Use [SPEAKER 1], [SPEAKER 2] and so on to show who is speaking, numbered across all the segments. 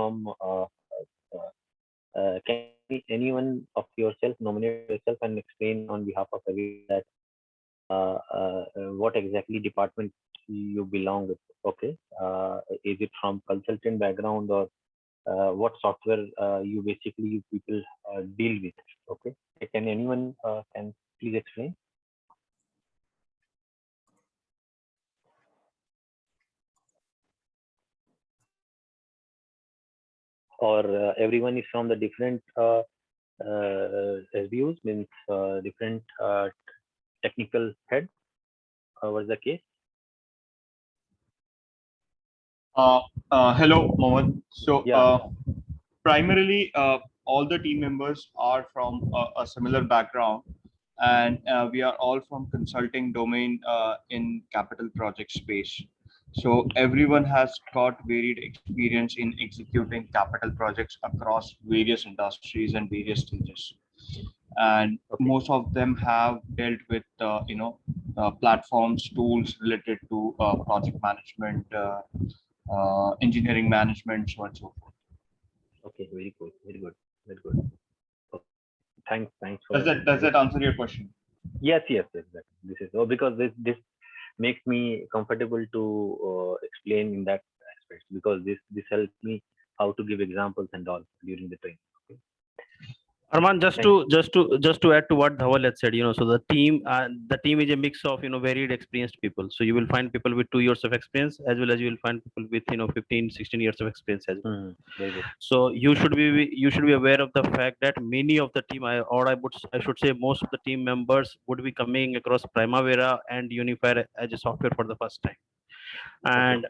[SPEAKER 1] from can anyone of yourself nominate yourself and explain on behalf of everyone that what exactly department you belong with? Okay, is it from consultant background or what software you basically you people deal with? Okay, can anyone can please explain? Or everyone is from the different SBUs, means different technical head? Was the case?
[SPEAKER 2] Hello, Mohammed. So,
[SPEAKER 1] Yeah.
[SPEAKER 2] primarily, all the team members are from a similar background,
[SPEAKER 1] Mm-hmm.
[SPEAKER 2] and we are all from consulting domain in capital project space. So everyone has got varied experience in executing capital projects across various industries and various stages. And
[SPEAKER 1] Okay.
[SPEAKER 2] most of them have dealt with platforms, tools related to project management, engineering management, so on and so forth.
[SPEAKER 1] Okay. Very good. Very good. Very good. Okay. Thanks. Thanks
[SPEAKER 2] Does
[SPEAKER 1] for
[SPEAKER 2] that does
[SPEAKER 1] this.
[SPEAKER 2] that answer your question?
[SPEAKER 1] Yes. Yes. Exactly. This is because this makes me comfortable to explain in that aspect, because this helps me how to give examples and all during the training. Okay.
[SPEAKER 3] Arman,
[SPEAKER 1] Thank
[SPEAKER 3] just to add to what Dhawal had said, so the team is a mix of varied experienced people. So you will find people with 2 years of experience, as well as you will find people with 15, 16 years of experience as well.
[SPEAKER 1] you. Very good.
[SPEAKER 3] So you should be aware of the fact that many of the team, I should say most of the team members would be coming across Primavera and Unifier as a software for the first time.
[SPEAKER 1] Okay.
[SPEAKER 3] And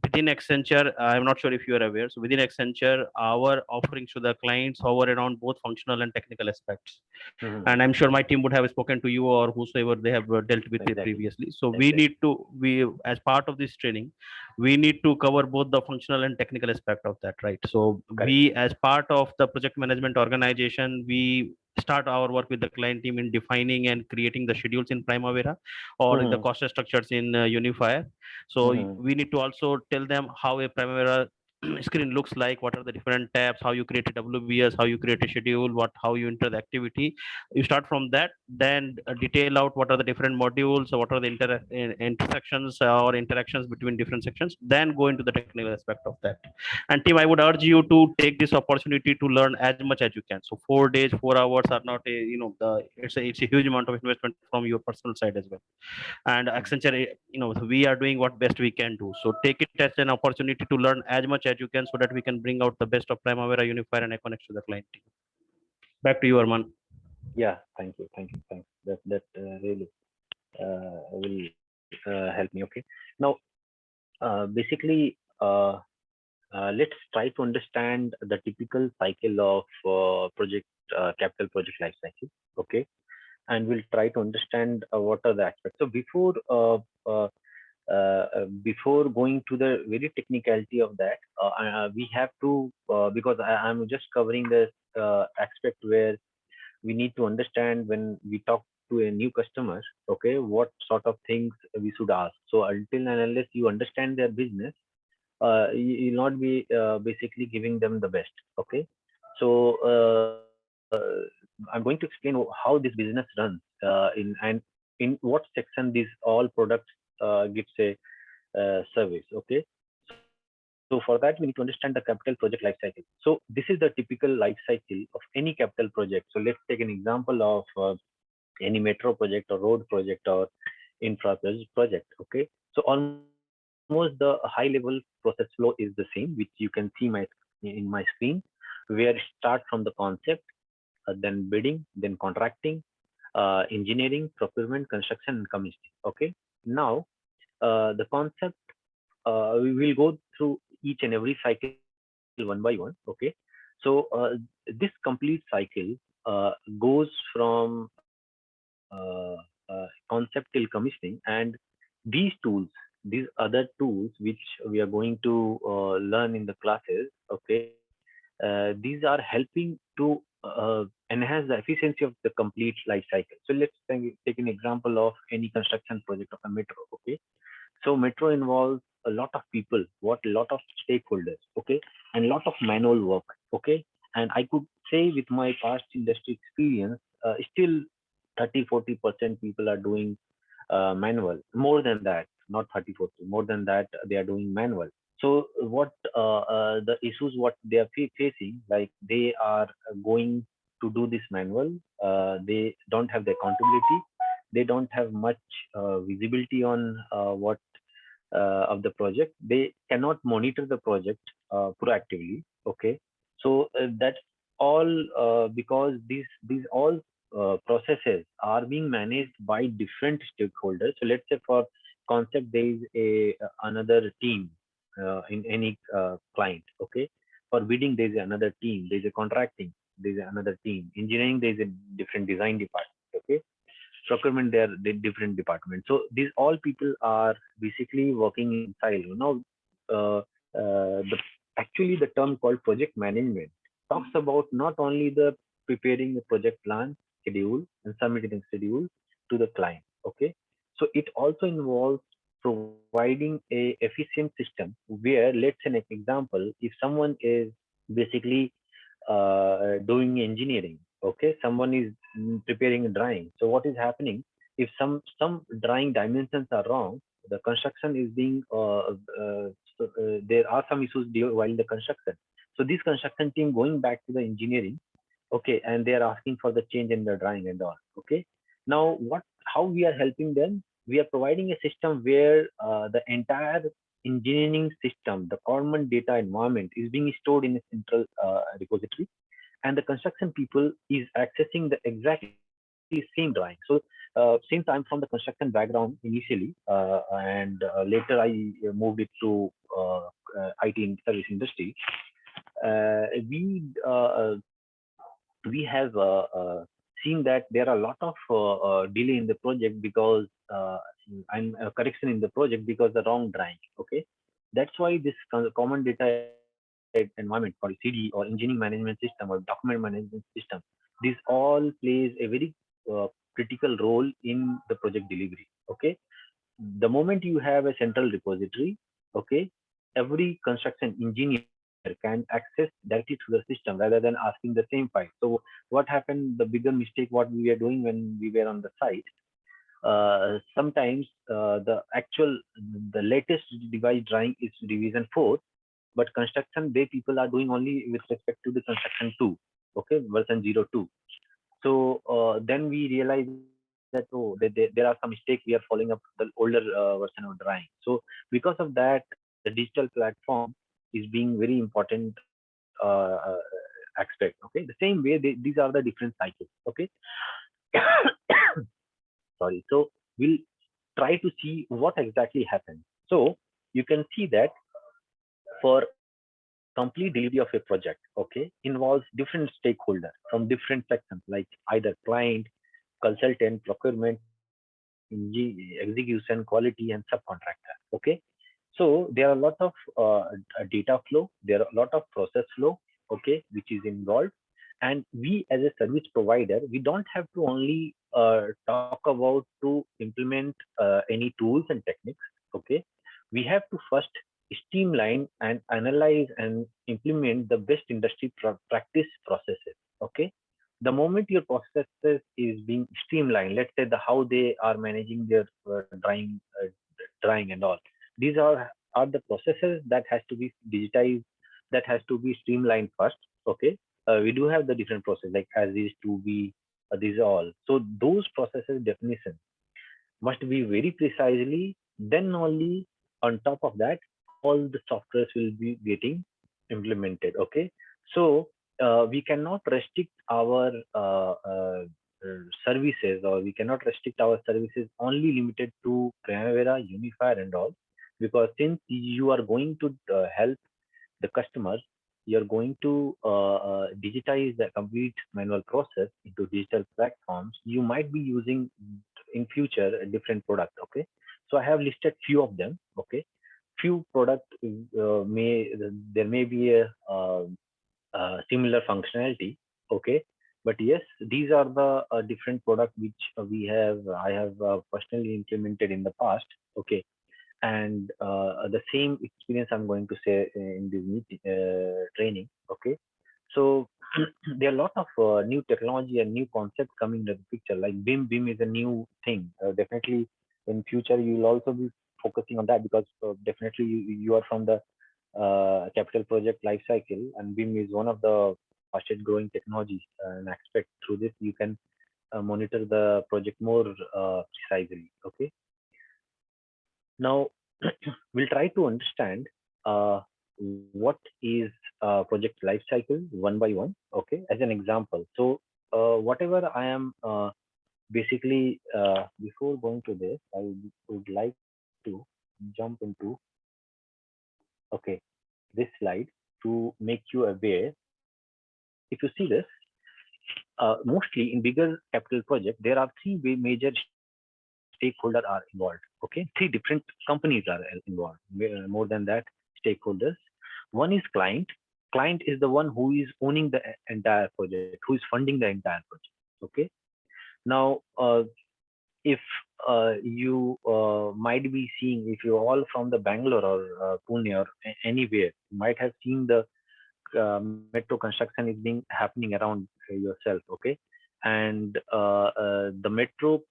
[SPEAKER 3] within Accenture, I'm not sure if you are aware. So within Accenture, our offerings to the clients hover around both functional and technical aspects.
[SPEAKER 1] Mm-hmm.
[SPEAKER 3] And I'm sure my team would have spoken to you or whosoever they have dealt with it
[SPEAKER 1] Exactly.
[SPEAKER 3] previously. So
[SPEAKER 1] Exactly.
[SPEAKER 3] we as part of this training, we need to cover both the functional and technical aspect of that, right? So
[SPEAKER 1] Correct.
[SPEAKER 3] we, as part of the project management organization, we start our work with the client team in defining and creating the schedules in Primavera or the
[SPEAKER 1] Mm-hmm.
[SPEAKER 3] cost structures in Unifier. So
[SPEAKER 1] Mm-hmm.
[SPEAKER 3] we need to also tell them how a Primavera screen looks like, what are the different tabs, how you create a WBS, how you create a schedule, how you enter the activity. You start from that, then detail out what are the different modules, or what are the intersections or interactions between different sections, then go into the technical aspect of that. And team, I would urge you to take this opportunity to learn as much as you can. So 4 days, 4 hours are not a it's a huge amount of investment from your personal side as well. And Accenture, we are doing what best we can do. So take it as an opportunity to learn as much as you can, so that we can bring out the best of Primavera, Unifier, and Econex to the client team. Back to you, Arman.
[SPEAKER 1] Yeah. Thank you. Thank you. Thanks. That really will help me. Okay. Now, basically, let's try to understand the typical cycle of project capital project life cycle. Okay, and we'll try to understand what are the aspects. So before going to the very technicality of that, we have to because I'm just covering the aspect where we need to understand when we talk to a new customer. Okay, what sort of things we should ask. So until and unless you understand their business, you'll not be basically giving them the best. Okay, so I'm going to explain how this business runs in what section these all products gives a service. Okay, so for that we need to understand the capital project life cycle. So this is the typical life cycle of any capital project. So let's take an example of any metro project or road project or infra project. Okay, so almost the high level process flow is the same, which you can see in my screen, where it start from the concept, then bidding, then contracting, engineering, procurement, construction, and commissioning. Okay, now the concept, we will go through each and every cycle one by one. Okay, so this complete cycle goes from concept till commissioning, and these other tools which we are going to learn in the classes. Okay, these are helping to enhance the efficiency of the complete life cycle. So let's take an example of any construction project of a metro. Okay, so metro involves a lot of people, what a lot of stakeholders, okay, and lot of manual work, okay. And I could say with my past industry experience, still 30-40% people are doing manual. More than that, not 30-40, more than that, they are doing manual. So what the issues what they are facing, like they are going to do this manual, they don't have the accountability, they don't have much visibility on what of the project, they cannot monitor the project proactively, okay. So that's all because these all processes are being managed by different stakeholders. So let's say for concept there is a another team in any client, okay. For bidding there is another team, there is a contracting, there is another team, engineering there is a different design department, okay. Procurement, they are the different departments. So these all people are basically working in silo. Now, the actually the term called project management talks about not only the preparing the project plan, schedule, and submitting the schedule to the client. Okay, so it also involves providing a efficient system where, let's say, an example, if someone is basically doing engineering, okay, someone is preparing a drawing. So what is happening if some drawing dimensions are wrong, the construction is being there are some issues while the construction. So this construction team going back to the engineering, okay, and they are asking for the change in the drawing and all, okay. Now what, how we are helping them, we are providing a system where the entire engineering system, the common data environment is being stored in a central repository, and the construction people is accessing the exactly same drawing. So since I'm from the construction background initially, and later I moved it to IT in service industry, uh, we uh, uh, we have seen that there are a lot of delay in the project because and correction in the project because the wrong drawing. Okay, that's why this common data environment called CD or engineering management system or document management system, this all plays a very critical role in the project delivery. Okay, the moment you have a central repository, okay, every construction engineer can access directly to the system rather than asking the same file. So what happened, the bigger mistake what we were doing when we were on the site, sometimes the actual, the latest device drawing is revision 4, but construction they people are doing only with respect to the construction 2, okay, version 02. So then we realized that, oh, there are some mistakes, we are following up the older version of drawing. So because of that, the digital platform is being very important aspect. Okay, the same way these are the different cycles. Okay, sorry. So we'll try to see what exactly happened. So you can see that for complete delivery of a project, okay, involves different stakeholders from different sections like either client, consultant, procurement, execution, quality, and subcontractor. Okay, so there are a lot of data flow, there are a lot of process flow, okay, which is involved. And we as a service provider, we don't have to only talk about to implement any tools and techniques, okay. We have to first streamline and analyze and implement the best industry practice processes, okay. The moment your processes is being streamlined, let's say the how they are managing their drawing and all, these are the processes that has to be digitized, that has to be streamlined first, okay. We do have the different process like as is to be, these are all. So those processes definition must be very precisely, then only on top of that all the softwares will be getting implemented, okay. So we cannot restrict our services, or we cannot restrict our services only limited to Primavera, Unifier and all, because since you are going to help the customers, you're going to digitize the complete manual process into digital platforms, you might be using in future a different product, okay. So I have listed few of them, okay. Few product may, there may be a similar functionality, okay. But yes, these are the different product which we have, I have personally implemented in the past, okay. and the same experience I'm going to say in this training. Okay, so there are a lot of new technology and new concepts coming into the picture. Like BIM is a new thing. Definitely, in future you will also be focusing on that, because definitely you are from the capital project life cycle, and BIM is one of the fastest growing technologies and aspect. Through this, you can monitor the project more precisely. Okay, now we'll try to understand uh, what is project life cycle one by one. Okay, as an example. So whatever I am before going to this, I would like to jump into okay this slide to make you aware. If you see this, mostly in bigger capital project, there are three major stakeholders are involved. Okay, three different companies are involved. More than that, stakeholders. One is client. Client is the one who is owning the entire project, who is funding the entire project. Okay. Now, if you might be seeing, if you're all from the Bangalore or Pune or anywhere, you might have seen the metro construction is being happening around yourself. Okay, and the metro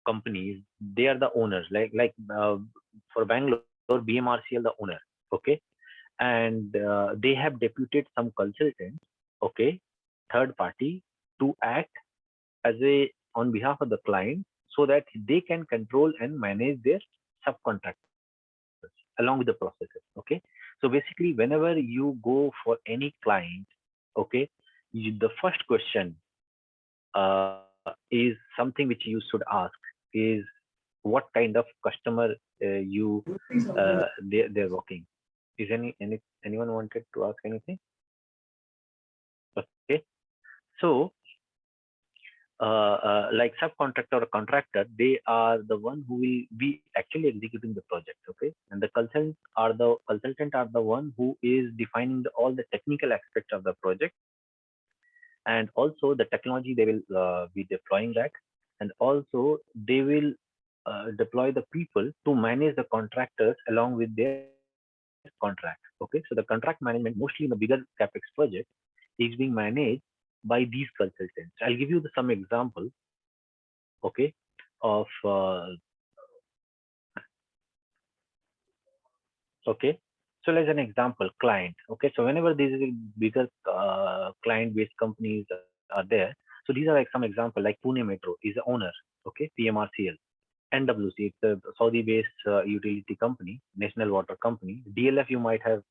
[SPEAKER 1] companies, they are the owners. For Bangalore, BMRCL the owner. Okay, and they have deputed some consultants. Okay, third party, to act as a on behalf of the client, so that they can control and manage their subcontractors along with the processes. Okay, so basically whenever you go for any client, okay, the first question is something which you should ask is what kind of customer you they're working. Is anyone wanted to ask anything? Okay, so like subcontractor or contractor, they are the one who will be actually executing the project. Okay, and the consultant are the one who is defining all the technical aspects of the project, and also the technology they will be deploying that, and also they will deploy the people to manage the contractors along with their contract. Okay, so the contract management mostly in the bigger capex project is being managed by these consultants. I'll give you some example, okay, of okay. So as an example, client. Okay, so whenever these bigger client-based companies are there, so these are like some example. Like Pune Metro is the owner. Okay, PMRCL. NWC, it's a Saudi-based utility company, national water company. DLF, you might have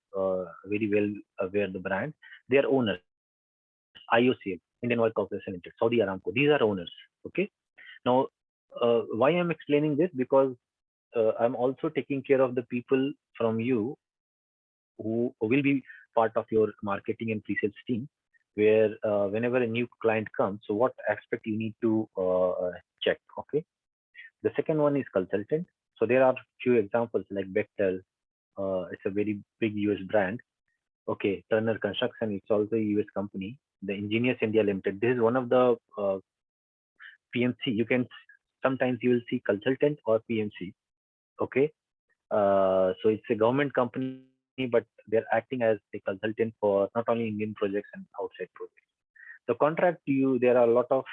[SPEAKER 1] very well aware the brand. They are owners. IOCL, Indian Oil Corporation Limited, Saudi Aramco. These are owners. Okay. Now, why I'm explaining this, because I'm also taking care of the people from you who will be part of your marketing and pre-sales team, where whenever a new client comes, so what aspect you need to check. Okay. The second one is consultant. So there are few examples like Bechtel. It's a very big US brand. Okay, Turner Construction. It's also a US company. The Engineers India Limited. This is one of the PMC. You can sometimes you will see consultant or PMC. Okay, so it's a government company, but they're acting as a consultant for not only Indian projects and outside projects. The contract to you, there are a lot of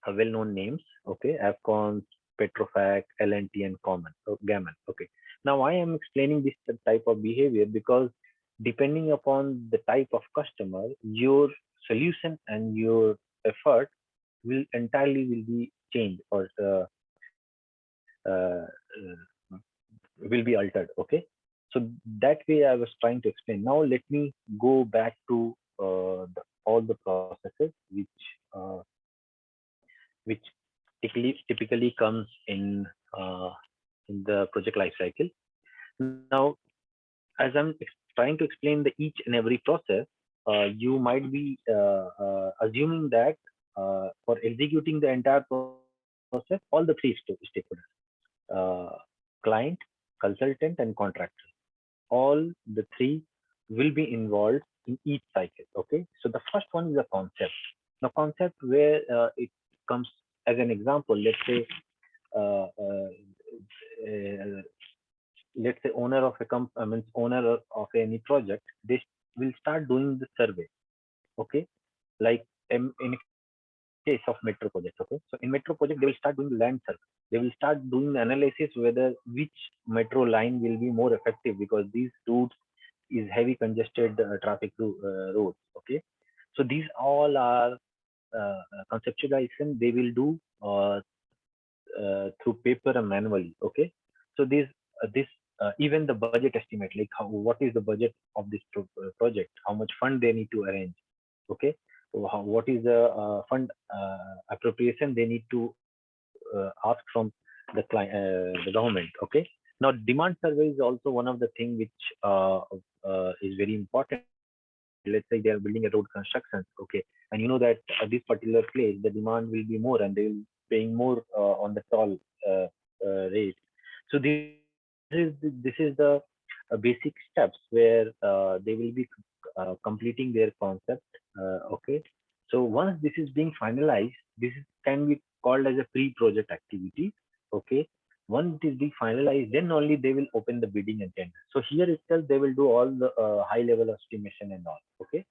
[SPEAKER 1] well-known names. Okay, Afcons, Petrofac, L&T, and Common, Gammon. Okay. Now I am explaining this type of behavior because depending upon the type of customer, your solution and your effort will entirely will be changed, or will be altered. Okay. So that way I was trying to explain. Now let me go back to all the processes uh, which typically comes uh, in the project life cycle. Now, as I'm trying to explain the each and every process, you might be assuming that for executing the entire process, all the three stakeholders, uh, client, consultant, and contractor, all the three will be involved in each cycle. Okay, so the first one is a concept. Now, concept where it comes as an example. Let's say uh, uh, let's say owner of a means owner of any project, they will start doing the survey. Okay, like in case of metro project. Okay, so in metro project they will start doing the land survey. They will start doing the analysis whether which metro line will be more effective, because these routes is heavy congested traffic roads. Okay, so these all are conceptualization they will do through paper and manually. Okay, so this even the budget estimate, like how what is the budget of this project, how much fund they need to arrange. Okay, so what is the fund appropriation they need to ask from the client, the government. Okay, now demand survey is also one of the thing which is very important. Let's say they are building a road construction. Okay, and you know that at this particular place the demand will be more and they will paying more on the toll rate. So this is the basic steps where they will be completing their concept. Okay, so once this is being finalized, can be called as a pre-project activity. Okay, once it is being finalized, then only they will open the bidding and tender. So here itself they will do all the high level estimation and all. Okay,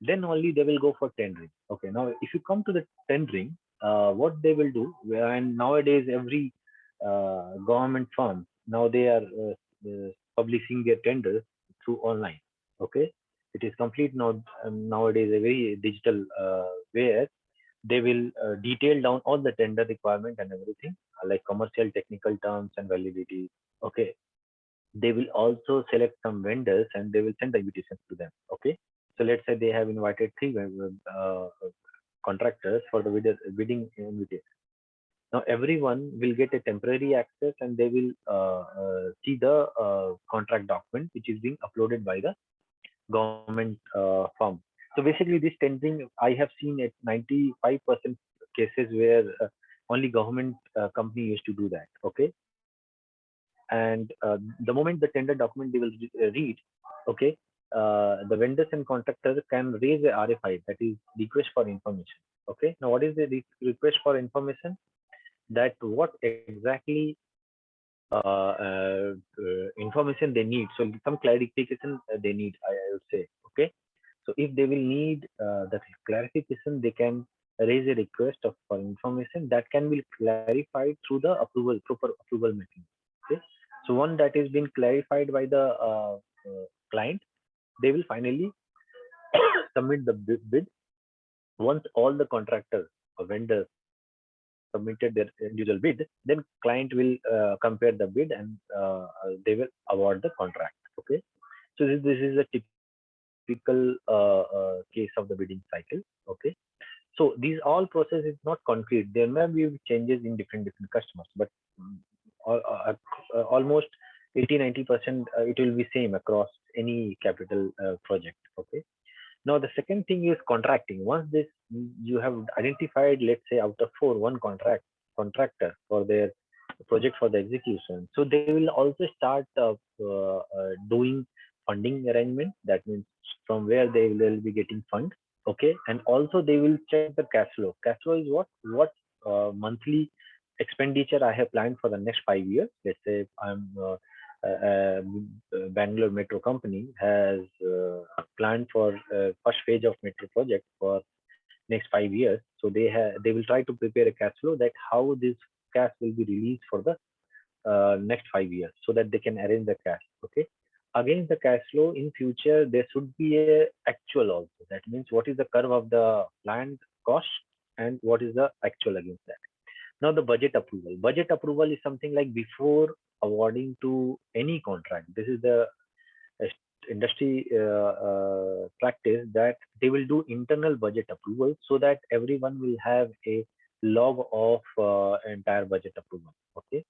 [SPEAKER 1] then only they will go for tendering. Okay, now if you come to the tendering, what they will do, and nowadays every government firm now they are publishing their tenders through online. Okay, it is complete now, nowadays a very digital where they will detail down all the tender requirement and everything, like commercial technical terms and validity. Okay, they will also select some vendors and they will send the invitations to them. Okay, so let's say they have invited three contractors for the bidding invitation. Now everyone will get a temporary access and they will see the contract document which is being uploaded by the government firm. So basically this tendering I have seen at 95% cases where only government company used to do that. Okay, and the moment the tender document they will read. Okay, the vendors and contractors can raise a RFI, that is request for information. Okay, now what is the request for information? That what exactly information they need. So some clarification they need, I would say. Okay, so if they will need that clarification, they can raise a request for information that can be clarified through the approval, proper approval mechanism. Okay, so one that is being clarified by the client, they will finally submit the bid. Once all the contractors or vendors submitted their individual bid, then client will compare the bid and they will award the contract. Okay, so this is a typical case of the bidding cycle. Okay, so these all process is not concrete. There may be changes in different customers, but mm, almost 80-90% it will be same across any capital project. Okay, now the second thing is contracting. Once this you have identified, let's say out of four, one contractor for their project for the execution, so they will also start doing funding arrangement. That means from where they will be getting funds. Okay, and also they will check the cash flow. Cash flow is what monthly expenditure I have planned for the next 5 years. Let's say I'm Bangalore Metro Company has planned for first phase of metro project for next 5 years. So they will try to prepare a cash flow that how this cash will be released for the next 5 years, so that they can arrange the cash. Okay, against the cash flow in future there should be a actual also. That means what is the curve of the planned cost and what is the actual against that. Now the budget approval. Budget approval is something like before awarding to any contract. This is the uh, industry practice that they will do internal budget approval so that everyone will have a log of entire budget approval. Okay.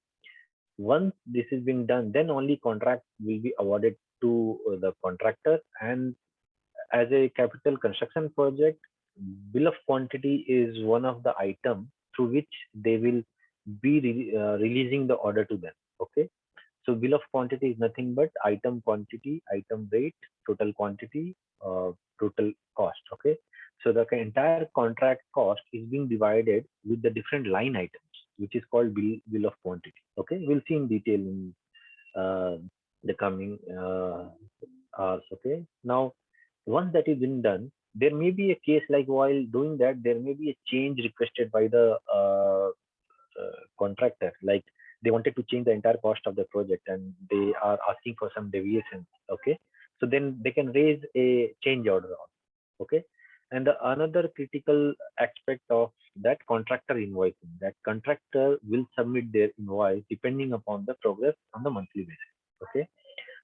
[SPEAKER 1] Once this is being done, then only contract will be awarded to the contractor. And as a capital construction project, bill of quantity is one of the item through which they will be releasing the order to them. Okay, so bill of quantity is nothing but item quantity, item rate, total quantity, total cost. Okay, so the entire contract cost is being divided with the different line items, which is called bill of quantity. Okay, we'll see in detail in uh, the coming hours. Okay. Now, once that is been done, there may be a case like while doing that, there may be a change requested by the contractor. Like they wanted to change the entire cost of the project and they are asking for some deviations. Okay. So then they can raise a change order on. Okay. And the another critical aspect of that contractor invoicing, that contractor will submit their invoice depending upon the progress on the monthly basis. Okay.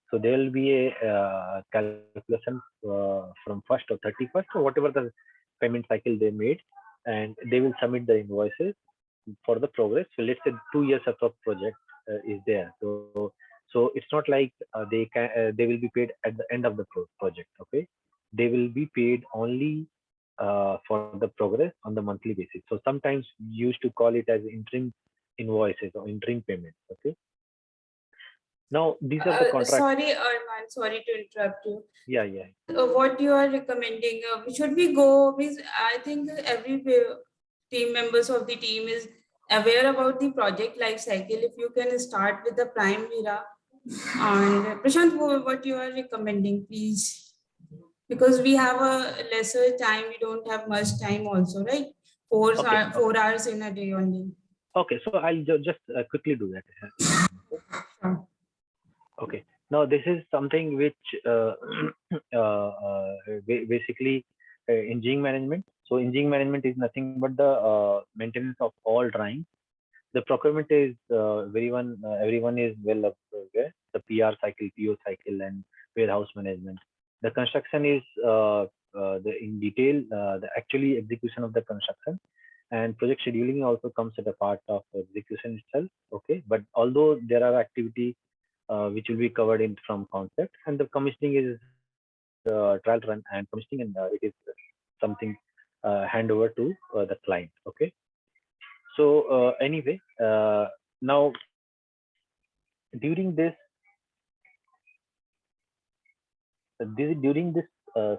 [SPEAKER 1] So there will be a calculation from 1st or 31st or whatever the payment cycle they made, and they will submit the invoices for the progress. So let's say 2 years of a project is there. So it's not like they will be paid at the end of the project. Okay, they will be paid only for the progress on the monthly basis. So sometimes we used to call it as interim invoices or interim payments. Okay. Now these are the contract.
[SPEAKER 4] Sorry, Arman, sorry to interrupt you.
[SPEAKER 1] Yeah, yeah.
[SPEAKER 4] What you are recommending? Should we go? Means I think every team members of the team is aware about the project life cycle. If you can start with the Prime Mira, and Prashant, what you are recommending, please? Because we have a lesser time, we don't have much time also, right?
[SPEAKER 1] Okay,
[SPEAKER 4] 4 hours in a day only.
[SPEAKER 1] okay. So I'll just quickly do that.
[SPEAKER 4] Sure.
[SPEAKER 1] Okay. Now this is something which basically engineering management. So engineering management is nothing but the maintenance of all drawings. The procurement is everyone is well aware. The PR cycle, PO cycle, and warehouse management. The construction is the in detail the actually execution of the construction, and project scheduling also comes at a part of execution itself. Okay, but although there are activities which will be covered in from concept, and the commissioning is trial run and commissioning, and it is something hand over to the client. Okay, so anyway, now during this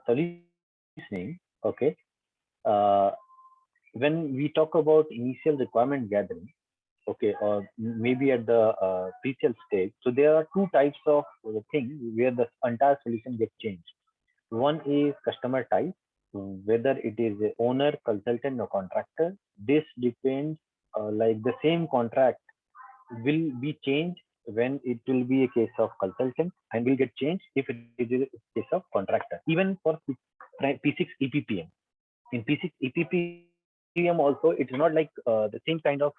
[SPEAKER 1] solutioning, okay, uh, when we talk about initial requirement gathering, okay, or maybe at the pre-sale stage, so there are two types of thing where the entire solution gets changed. One is customer type, whether it is a owner, consultant, or contractor. This depends, like the same contract will be changed when it will be a case of consultant, and will get changed if it is a case of contractor. Even for P6 EPPM. In P6 EPPM also, it's not like the same kind of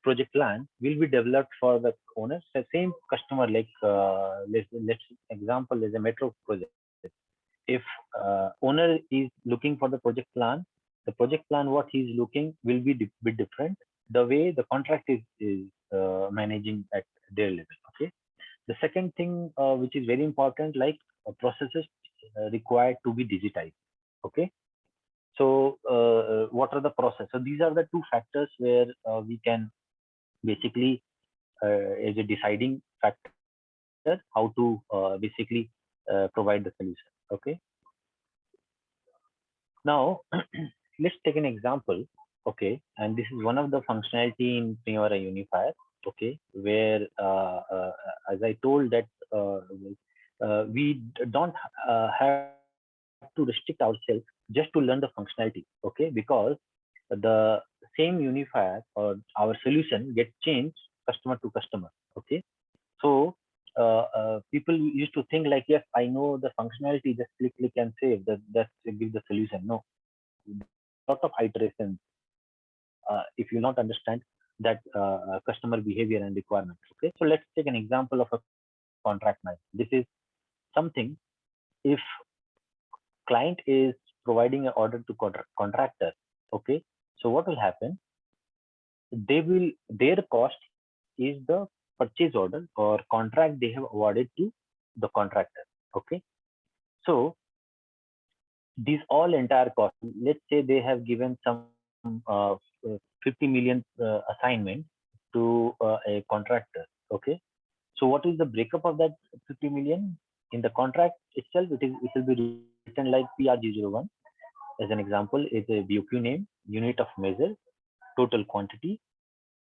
[SPEAKER 1] project plan will be developed for the owners. The same customer, like let's example is a metro project. If owner is looking for the project plan, the project plan what he is looking will be bit different. The way the contract is managing at their level. Okay. The second thing which is very important, like processes required to be digitized. Okay. So what are the process? So these are the two factors where we can basically as a deciding factor how to basically provide the solution. Okay. Now let's take an example. Okay, and this is one of the functionality in Primavera Unifier. Okay, where as I told that we don't have to restrict ourselves just to learn the functionality. Okay, because the same unifier or our solution get changed customer to customer. Okay, so people used to think like, yes, I know the functionality, just click and save that give the solution. No, there are a lot of iterations if you not understand that customer behavior and requirements. Okay, so let's take an example of a contract management. This is something. If client is providing an order to contractor, okay, so what will happen? They will their cost is the purchase order or contract they have awarded to the contractor. Okay, so these all entire costs. Let's say they have given some 50 million assignment to a contractor. Okay, so what is the breakup of that 50 million? In the contract itself, it will be written like PR001 as an example is a BOQ name, unit of measure, total quantity,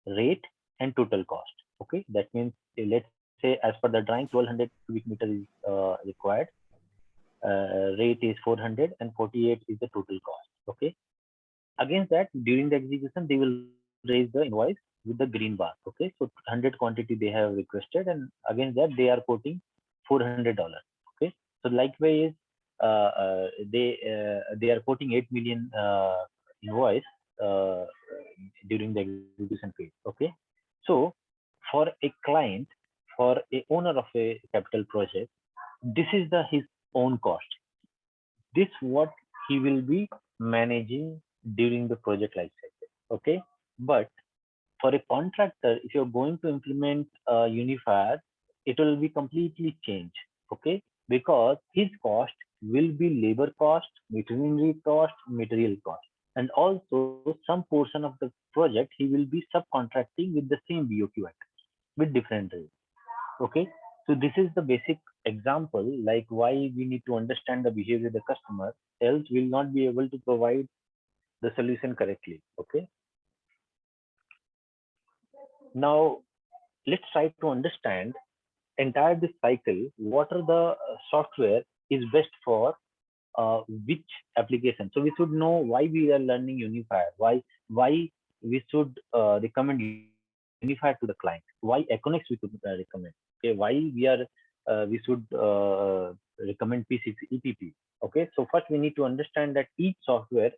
[SPEAKER 1] rate, and total cost. Okay, that means let's say say as per the drawing 1200 cubic meter is required. Rate is 400 and 48 is the total cost. Okay. Against that, during the execution, they will raise the invoice with the green bar. Okay. So 100 quantity they have requested, and against that they are quoting $400. Okay. So likewise, they are quoting 8 million invoice uh, during the execution phase. Okay. So for a client, for a owner of a capital project, this is the his own cost. This what he will be managing during the project life cycle. Okay. But for a contractor, if you're going to implement Unifier, it will be completely changed. Okay. Because his cost will be labor cost, machinery cost, material cost. And also some portion of the project he will be subcontracting with the same BOQ items with different rates. Okay. So this is the basic example, like why we need to understand the behavior of the customer, else we'll not be able to provide the solution correctly. Okay. Now let's try to understand entire this cycle. What are the software is best for which application? So we should know why we are learning Unifier. Why we should recommend Unifier to the client. Why Econex we should recommend. Okay. Why we should recommend PCC EPP. Okay. So first we need to understand that each software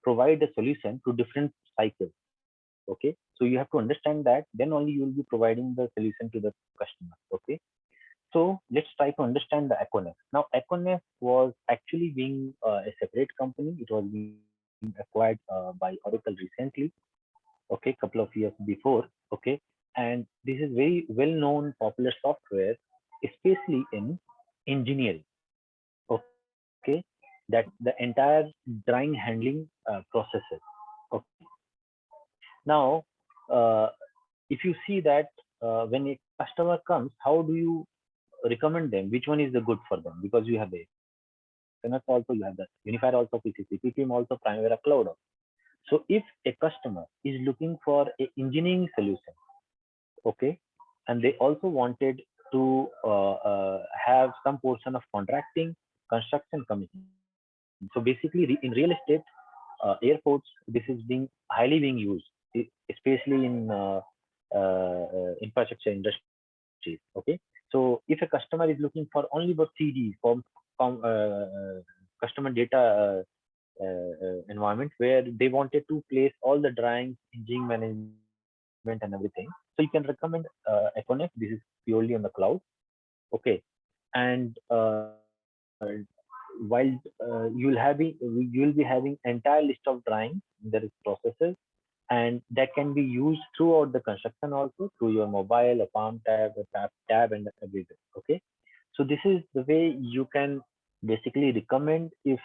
[SPEAKER 1] provide a solution to different cycles. Okay. So you have to understand that, then only you will be providing the solution to the customer. Okay. So let's try to understand the Econex. Now, Econex was actually being a separate company. It was being acquired by Oracle recently. Okay, couple of years before. Okay, and this is very well-known, popular software, especially in engineering. Okay, that the entire drawing handling processes. Okay. Now, uh, if you see that when a customer comes, how do you recommend them? Which one is the good for them? Because you have the Synapse also, you have the Unifier also, PCC, PPM also, Primavera Cloud also. So if a customer is looking for a engineering solution, okay, and they also wanted to have some portion of contracting, construction commission. So basically, in real estate, airports, this is being highly being used, especially in infrastructure industries. Okay, so if a customer is looking for only about 3D customer data environment where they wanted to place all the drawings, engineering management, and everything. So you can recommend Econex. This is purely on the cloud. Okay, and while you'll be having entire list of drawings, there is processes, and that can be used throughout the construction also through your mobile, a palm tab, a tab, and everything. Okay, so this is the way you can basically recommend if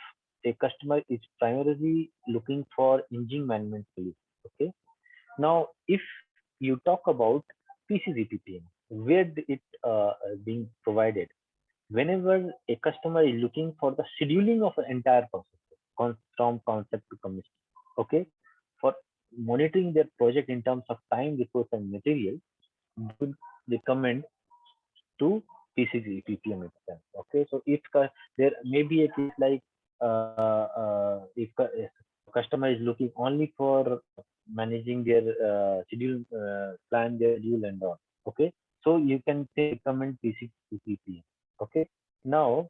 [SPEAKER 1] a customer is primarily looking for engineering management solution. Okay. Now, if you talk about PCGPPM, where it being provided, whenever a customer is looking for the scheduling of an entire process from concept to commission, okay, for monitoring their project in terms of time, resource, and material, they would recommend to PCG PPM itself. Okay, so if there may be a case like if customer is looking only for managing their schedule, plan their schedule and all. Okay, so you can say recommend PCG PPM. Okay, now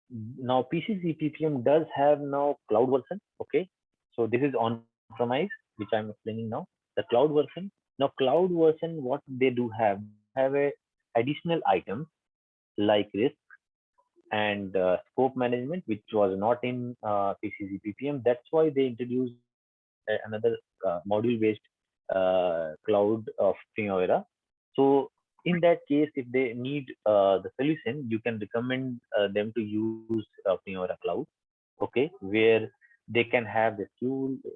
[SPEAKER 1] now PCC PPM does have now cloud version. Okay, so this is on premise, which I'm explaining now. The cloud version. Now, cloud version, what they do have, they have a additional items like risk and scope management, which was not in PCC PPM. That's why they introduced another module-based cloud of Primavera. So in that case, if they need the solution, you can recommend them to use Primavera Cloud. Okay, where they can have the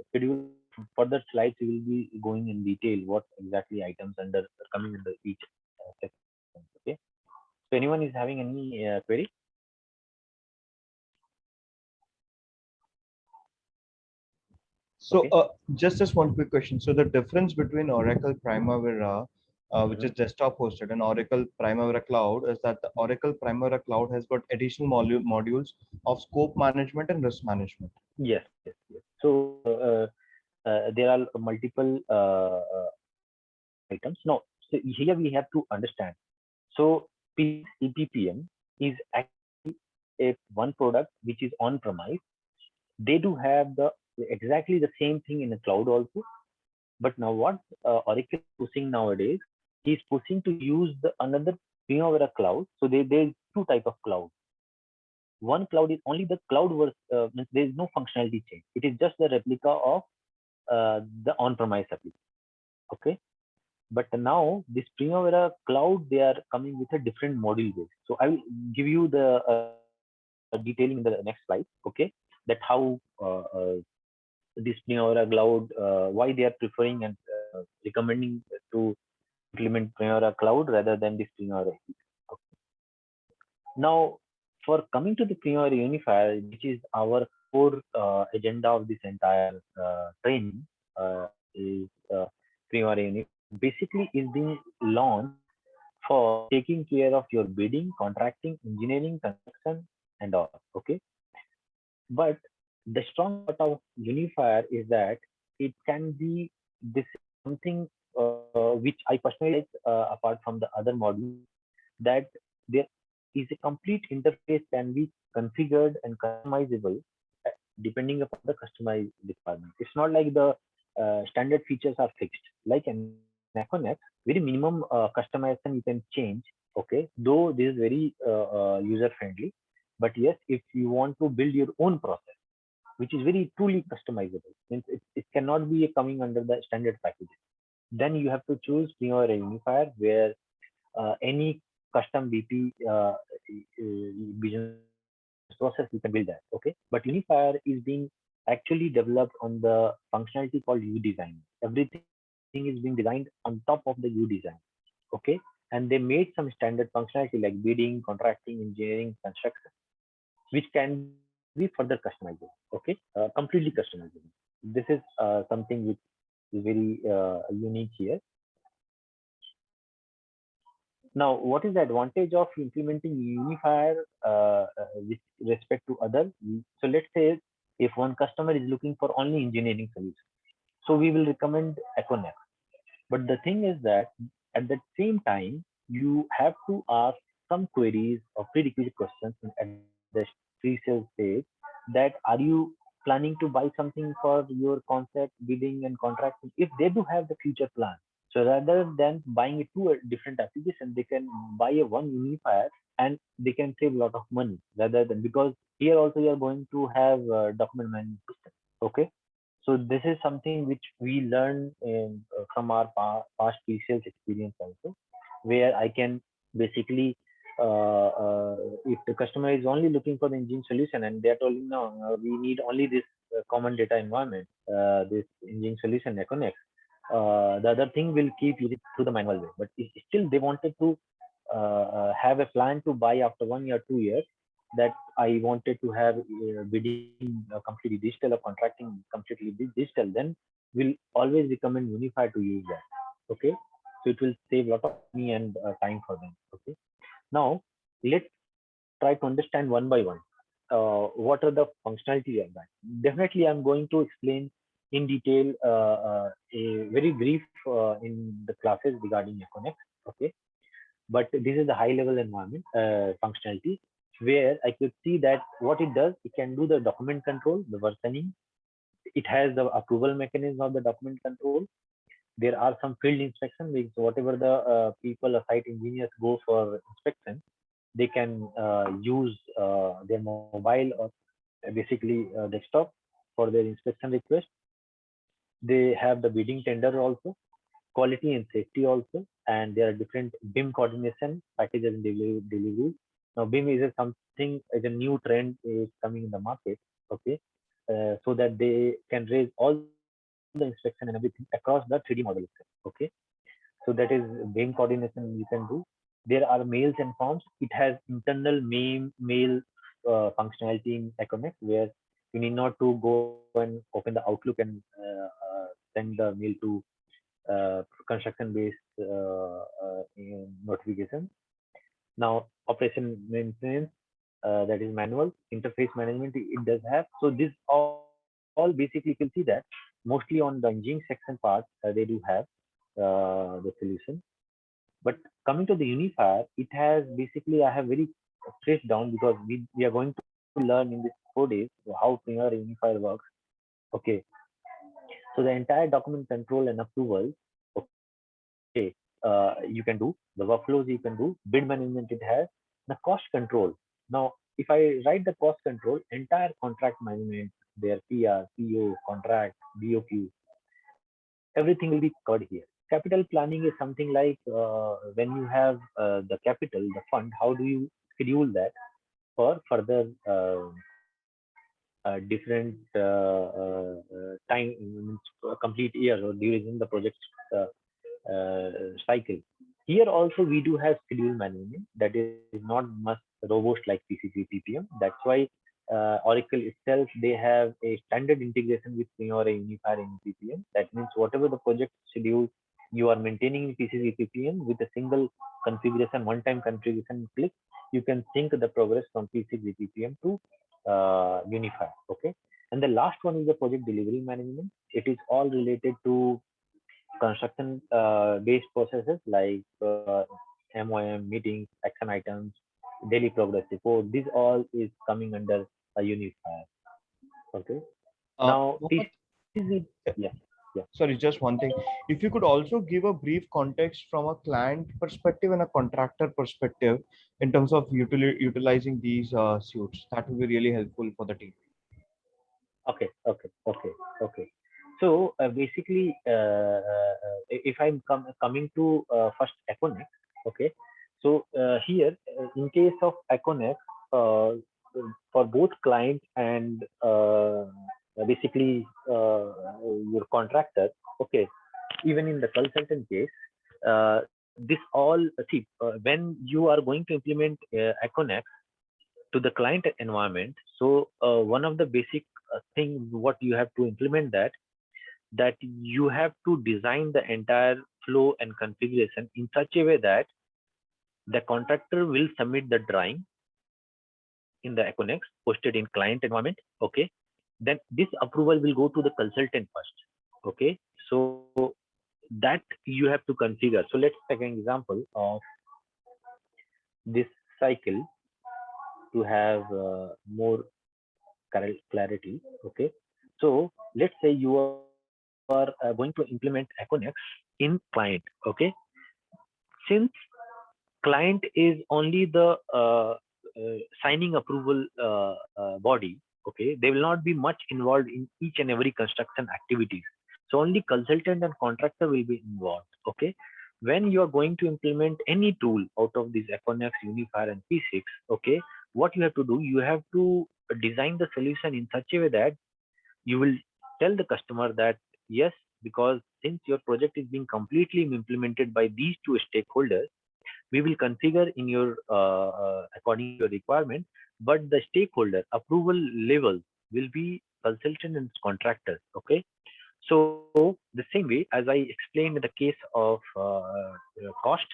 [SPEAKER 1] schedule. Further slides, we will be going in detail what exactly items under coming under each section. Okay, so anyone is having any query?
[SPEAKER 2] So
[SPEAKER 1] Okay.
[SPEAKER 2] just one quick question. So the difference between Oracle Primavera which is desktop hosted, and Oracle Primavera Cloud is that the Oracle Primavera Cloud has got additional modules of scope management and risk management.
[SPEAKER 1] Yes, yes, yes. So there are multiple items. Now, so here we have to understand. So EPPM is actually a one product which is on premise. They do have the exactly the same thing in the cloud also. But now what Oracle is pushing nowadays, is pushing to use the another Primavera cloud. So there's two type of cloud. One cloud is only the cloud was means there is no functionality change. It is just the replica of the on-premise application. Okay, but now this Primavera cloud they are coming with a different module base. So I will give you the detailing in the next slide. Okay, that how this Primavera cloud why they are preferring and recommending to implement Primavera cloud rather than this Primavera. Okay. Now, for coming to the Primavera Unifier, which is our core agenda of this entire training, is Primavera Unifier. Basically, is being launched for taking care of your bidding, contracting, engineering, construction, and all. Okay, but the strong part of Unifier is that it can be this something which I personally like apart from the other modules that there is a complete interface can be configured and customizable uh, depending upon the customized requirement. It's not like the standard features are fixed. Like in Econex, very minimum customization you can change. Okay, though this is very user friendly, but yes, if you want to build your own process, which is very truly customizable, means it cannot be coming under the standard packages. Then you have to choose Primavera Unifier, where any custom BP business process you can build that. Okay, but Unifier is being actually developed on the functionality called U-Design. Everything is being designed on top of the U-Design. Okay, and they made some standard functionality like bidding, contracting, engineering, construction, which can be further customizable. Okay, completely customizable. This is something which is very unique here. Now, what is the advantage of implementing Unifier with respect to others? So let's say if one customer is looking for only engineering solutions, so we will recommend Econex. But the thing is that at the same time, you have to ask some queries or prerequisite questions at the pre-sale stage, that are you planning to buy something for your concept, bidding and contracting? If they do have the future plan, so rather than buying it two different applications, they can buy a one unifier and they can save a lot of money rather than, because here also you are going to have document management system. Okay, so this is something which we learn from our past pre-sales experience also, where I can basically, if the customer is only looking for the engine solution and they are telling no, we need only this common data environment, this engine solution Econex, the other thing will keep using through the manual way. But if still they wanted to have a plan to buy after 1 year, 2 years, that I wanted to have bidding completely digital or contracting completely digital, then we'll always recommend Unify to use that. Okay, so it will save a lot of money and time for them. Okay, now let's try to understand one by one what are the functionality of that. Definitely, I'm going to explain in detail a very brief in the classes regarding Econex. Okay, but this is the high level environment functionality, where I could see that what it does, it can do the document control, the versioning. It has the approval mechanism of the document control. There are some field inspection, because whatever the people or site engineers go for inspection, they can use their mobile or basically desktop for their inspection request. They have the bidding tender also, quality and safety also, and there are different BIM coordination packages and delivery. Now BIM is something, is a new trend is coming in the market. Okay, so that they can raise all the inspection and everything across the 3D model itself. Okay, so that is BIM coordination you can do. There are mails and forms. It has internal mail functionality in Econex, where you need not to go and open the Outlook and send the mail to construction based notification. Now, operation maintenance, that is manual interface management, it does have. So this all basically you can see that mostly on the engineering section part, they do have the solution. But coming to the unifier, it has basically I have very traced down because we are going to learn in this 4 days how Primavera unifier works. Okay, so the entire document control and approval. Okay, you can do the workflows, you can do bid management. It has the cost control. Now, if I write the cost control, entire contract management, their PR, PO, contract, BOQ, everything will be covered here. Capital planning is something like when you have the capital, the fund, how do you schedule that for further different time, complete years or duration the project uh, cycle. Here also we do have schedule management that is not much robust like PCC PPM. That's why Oracle itself they have a standard integration with Primavera Unifier in PPM. That means whatever the project schedule you are maintaining in PCC PPM with a single configuration, one-time configuration click, you can sync the progress from PCC PPM to Unifier. Okay, and the last one is the project delivery management. It is all related to construction based processes like MOM, meetings, action items, daily progress report. This all is coming under a unifier. Okay. Now,
[SPEAKER 2] Mohammed,
[SPEAKER 1] TCC, yes, yeah.
[SPEAKER 2] sorry, just one thing. If you could also give a brief context from a client perspective and a contractor perspective in terms of utilizing these suits, that would be really helpful for the team.
[SPEAKER 1] Okay. So basically, if I'm coming to first Econex, okay. So here, in case of Econex, for both client and basically your contractor, okay, even in the consultant case, this all see when you are going to implement Econex to the client environment. So one of the basic thing what you have to implement that you have to design the entire flow and configuration in such a way that the contractor will submit the drawing in the Econex posted in client environment. Okay, then this approval will go to the consultant first. Okay, so that you have to configure. So let's take an example of this cycle to have more clarity. Okay, so let's say you are going to implement Econex in client. Okay, since client is only the signing approval body. Okay, they will not be much involved in each and every construction activities. So only consultant and contractor will be involved. Okay, when you are going to implement any tool out of this Econex, Unifier, and P6, okay, what you have to do, you have to design the solution in such a way that you will tell the customer that yes, because since your project is being completely implemented by these two stakeholders, we will configure in your according to your requirement, but the stakeholder approval level will be consultant and contractor. Okay, so the same way as I explained in the case of cost.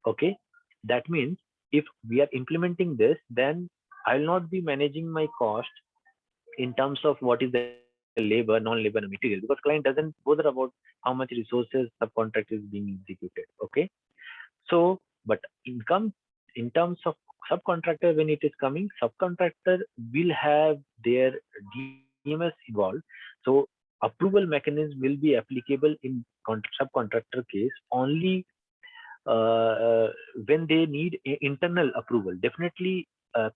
[SPEAKER 1] Okay, that means if we are implementing this, then I will not be managing my cost in terms of what is the labor, non-labor material, because client doesn't bother about how much resources subcontract is being executed. Okay, so but income in terms of subcontractor, when it is coming, subcontractor will have their DMS involved. So approval mechanism will be applicable in subcontractor case only when they need internal approval. Definitely,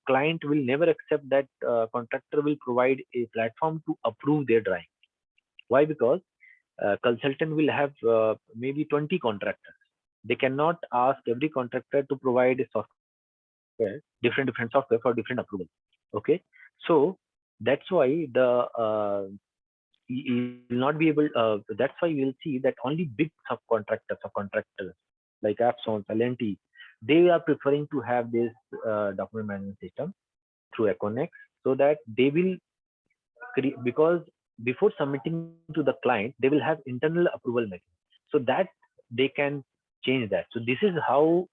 [SPEAKER 1] client will never accept that contractor will provide a platform to approve their drawing. Why? Because consultant will have maybe 20 contractors. They cannot ask every contractor to provide a software, different software for different approval. Okay, so that's why the you will not be able. That's why you will see that only big subcontractors like Epson, L&T, they are preferring to have this document management system through Econex, so that they will create, because before submitting to the client, they will have internal approval mechanism. so that they can change that. So this is how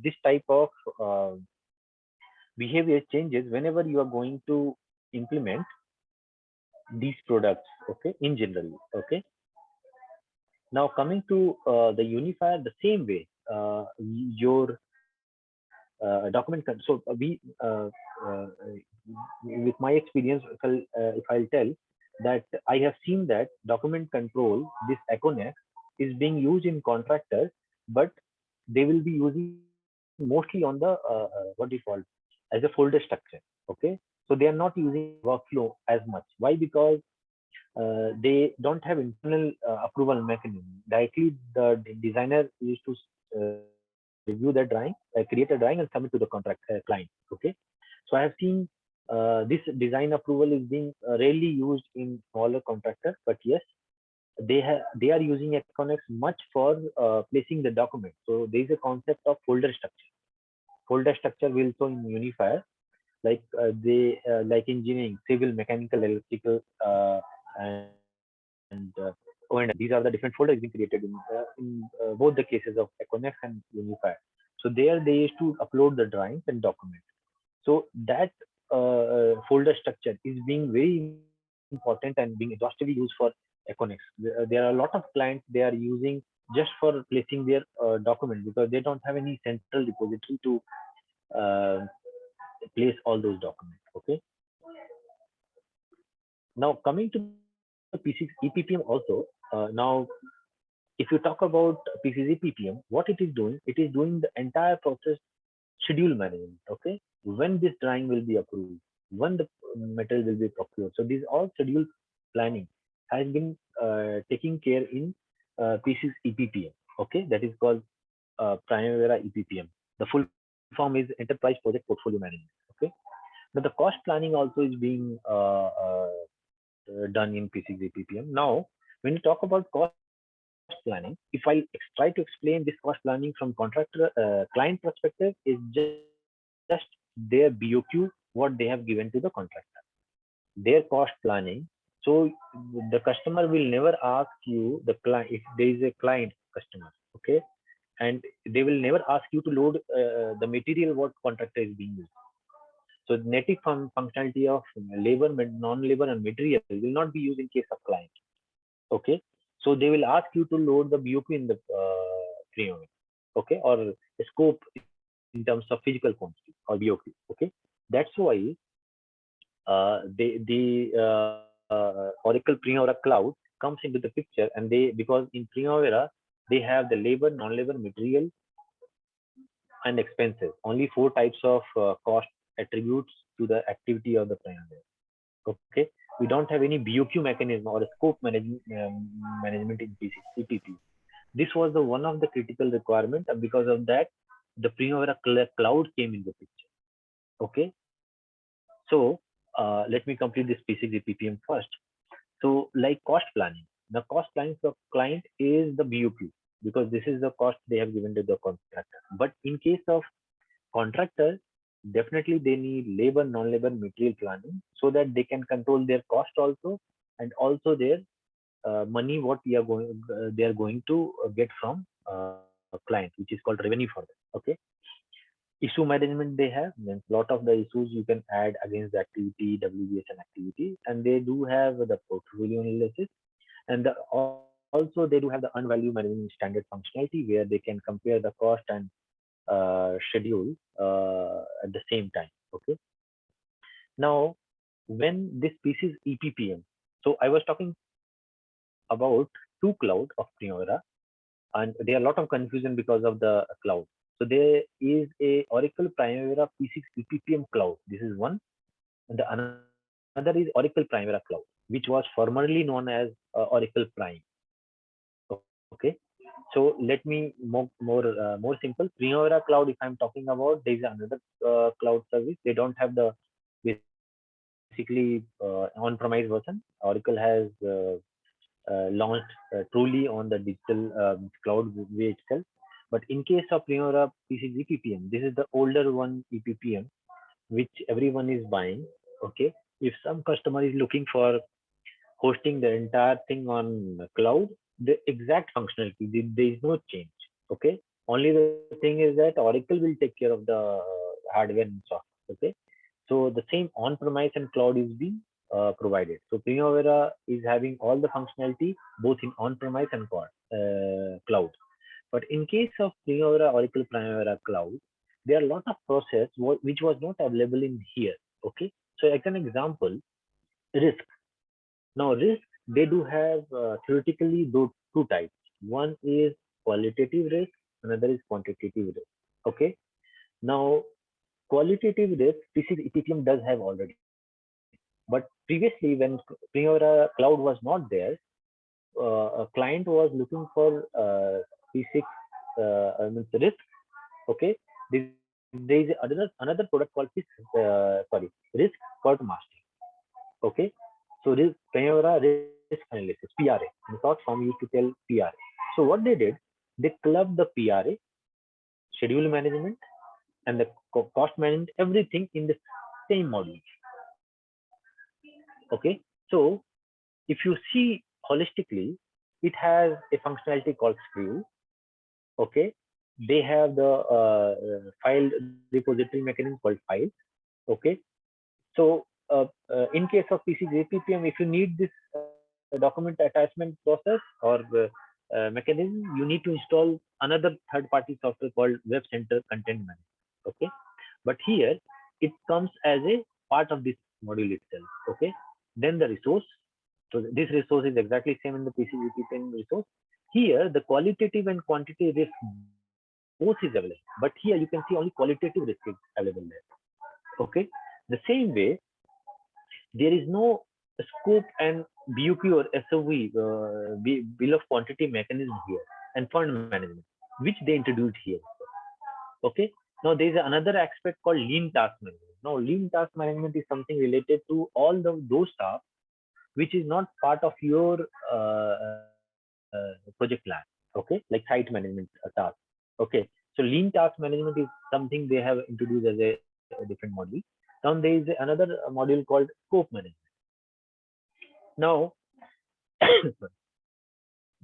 [SPEAKER 1] this type of behavior changes whenever you are going to implement these products, okay, in general. Okay, now coming to the unifier, the same way, your document so with my experience, if I'll tell that I have seen that document control, this Econex, is being used in contractors, but they will be using mostly on the what do you call, as a folder structure. Okay, so they are not using workflow as much. Why? Because they don't have internal approval mechanism. Directly, the designer used to review the drawing, create a drawing, and submit to the contract client. Okay, so I have seen this design approval is being rarely used in smaller contractors, but yes, they are using Econex much for placing the document. So there is a concept of folder structure. Folder structure will show in unifier, like they like engineering, civil, mechanical, electrical, and O&M. These are the different folders being created in both the cases of Econex and Unifier. So there they used to upload the drawings and documents. So that folder structure is being very important and being exhaustively used for Econex. There are a lot of clients they are using just for placing their document, because they don't have any central repository to uh, place all those documents. Okay. Now coming to P6 EPPM also. Now if you talk about PCC PPM, what it is doing, it is doing the entire process schedule management. Okay, when this drawing will be approved, when the material will be procured. So these all schedule planning has been taking care in P6 EPPM. Okay, that is called Primavera EPPM. The full form is Enterprise Project Portfolio Management. Okay, now the cost planning also is being done in P6 EPPM. Now, when you talk about cost planning, if I try to explain this cost planning from contractor client perspective, is just their BOQ what they have given to the contractor, their cost planning. So the customer will never ask you, the client, if there is a client customer, okay, and they will never ask you to load the material what contractor is being used. So native functionality of labor, non-labor, and material will not be used in case of client. Okay, so they will ask you to load the BOQ in the Creo, okay, or a scope in terms of physical quantity or BOQ. Okay, that's why the Oracle Primavera Cloud comes into the picture, and because in Primavera they have the labor, non-labor, material, and expenses. Only four types of cost attributes to the activity of the Primavera. Okay, we don't have any BOQ mechanism or a scope management in CPP. This was the one of the critical requirement, and because of that, the Primavera Cloud came in the picture. Okay, so let me complete this P6 PPM first. So, like cost planning, the cost planning for client is the BOQ, because this is the cost they have given to the contractor. But in case of contractor, definitely they need labor, non-labor, material planning, so that they can control their cost also, and also their money what they are going to get from client, which is called revenue for them. Okay, issue management they have, means lot of the issues you can add against the activity, WBS and activity, and they do have the portfolio analysis, and also they do have the unvalue management standard functionality, where they can compare the cost and schedule at the same time. Okay, now when this piece is EPPM, so I was talking about two cloud of Primavera, and there are a lot of confusion because of the cloud. So there is a Oracle Primavera P6 EPPM cloud. This is one, and the another is Oracle Primavera Cloud, which was formerly known as Oracle Prime. Okay, so let me more simple. Primavera Cloud, if I'm talking about, there is another cloud service. They don't have the basically on-premise version. Oracle has launched truly on the digital cloud way itself. But in case of Primavera P6 EPPM, this is the older one EPPM, which everyone is buying. Okay, if some customer is looking for hosting the entire thing on cloud, the exact functionality. There is no change. Okay. Only the thing is that Oracle will take care of the hardware and software. Okay. So the same on-premise and cloud is being provided. So Primavera is having all the functionality both in on-premise and cloud. But in case of Primavera Oracle Primavera Cloud, there are a lot of process which was not available in here. Okay. So as an example, risk. Now risk, they do have theoretically those two types. One is qualitative risk, another is quantitative risk. Okay. Now qualitative risk, PCS EPPM does have already. But previously, when Primavera Cloud was not there, a client was looking for P6 means risk. Okay, there is another product called risk port master. Okay, so this Primavera risk analysis (PRA). In short form, used to tell PRA. So what they did, they clubbed the PRA, schedule management, and the cost management, everything in the same module. Okay, so if you see holistically, it has a functionality called Screw. Okay, they have the file repository mechanism called Files. Okay, so in case of PCS APPM, if you need this document attachment process or mechanism, you need to install another third-party software called Web Center Content Manager. Okay, but here it comes as a part of this module itself. Okay, then the resource. So this resource is exactly same in the PCS APPM resource. Here, the qualitative and quantitative risk both is available, but here you can see only qualitative risk is available there. Okay, the same way, there is no scope and BUQ or SOV bill of quantity mechanism here and fund management, which they introduced here. Okay, now there is another aspect called lean task management. Now, lean task management is something related to all those tasks which is not part of your project plan. Okay, like site management task. Okay, so lean task management is something they have introduced as a different module. Now there is another module called scope management. Now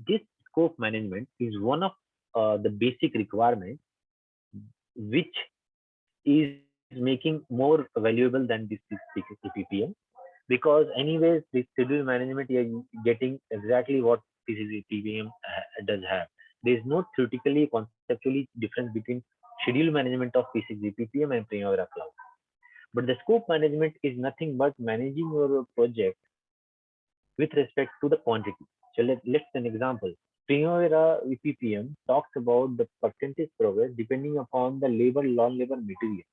[SPEAKER 1] this scope management is one of the basic requirements which is making more valuable than this PPM, because anyways this schedule management you are getting exactly what this PPM does have. There is no theoretically conceptually difference between schedule management of P6 PPM and Primavera Cloud. But the scope management is nothing but managing your project with respect to the quantity. So let's an example. Primavera PPM talks about the percentage progress depending upon the labor, non-labor material.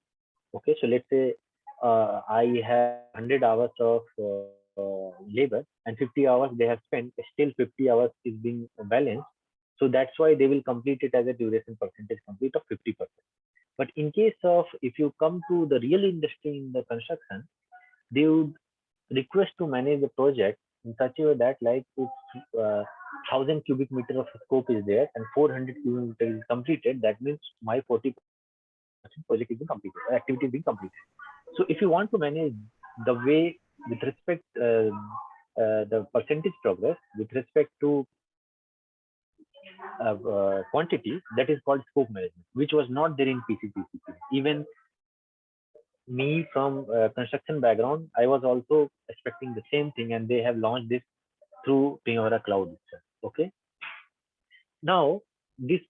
[SPEAKER 1] Okay, so let's say I have 100 hours of labor and 50 hours they have spent, still 50 hours is being balanced. So that's why they will complete it as a duration percentage complete of 50%. But in case of if you come to the real industry in the construction, they would request to manage the project in such a way that like if 1000 cubic meter of scope is there and 400 cubic meter is completed, that means my 40% project is being completed, activity is being completed. So if you want to manage the way with respect the percentage progress with respect to quantity, that is called scope management, which was not there in PCP. Even me from construction background, I was also expecting the same thing, and they have launched this through Primavera Cloud itself. Okay. Now this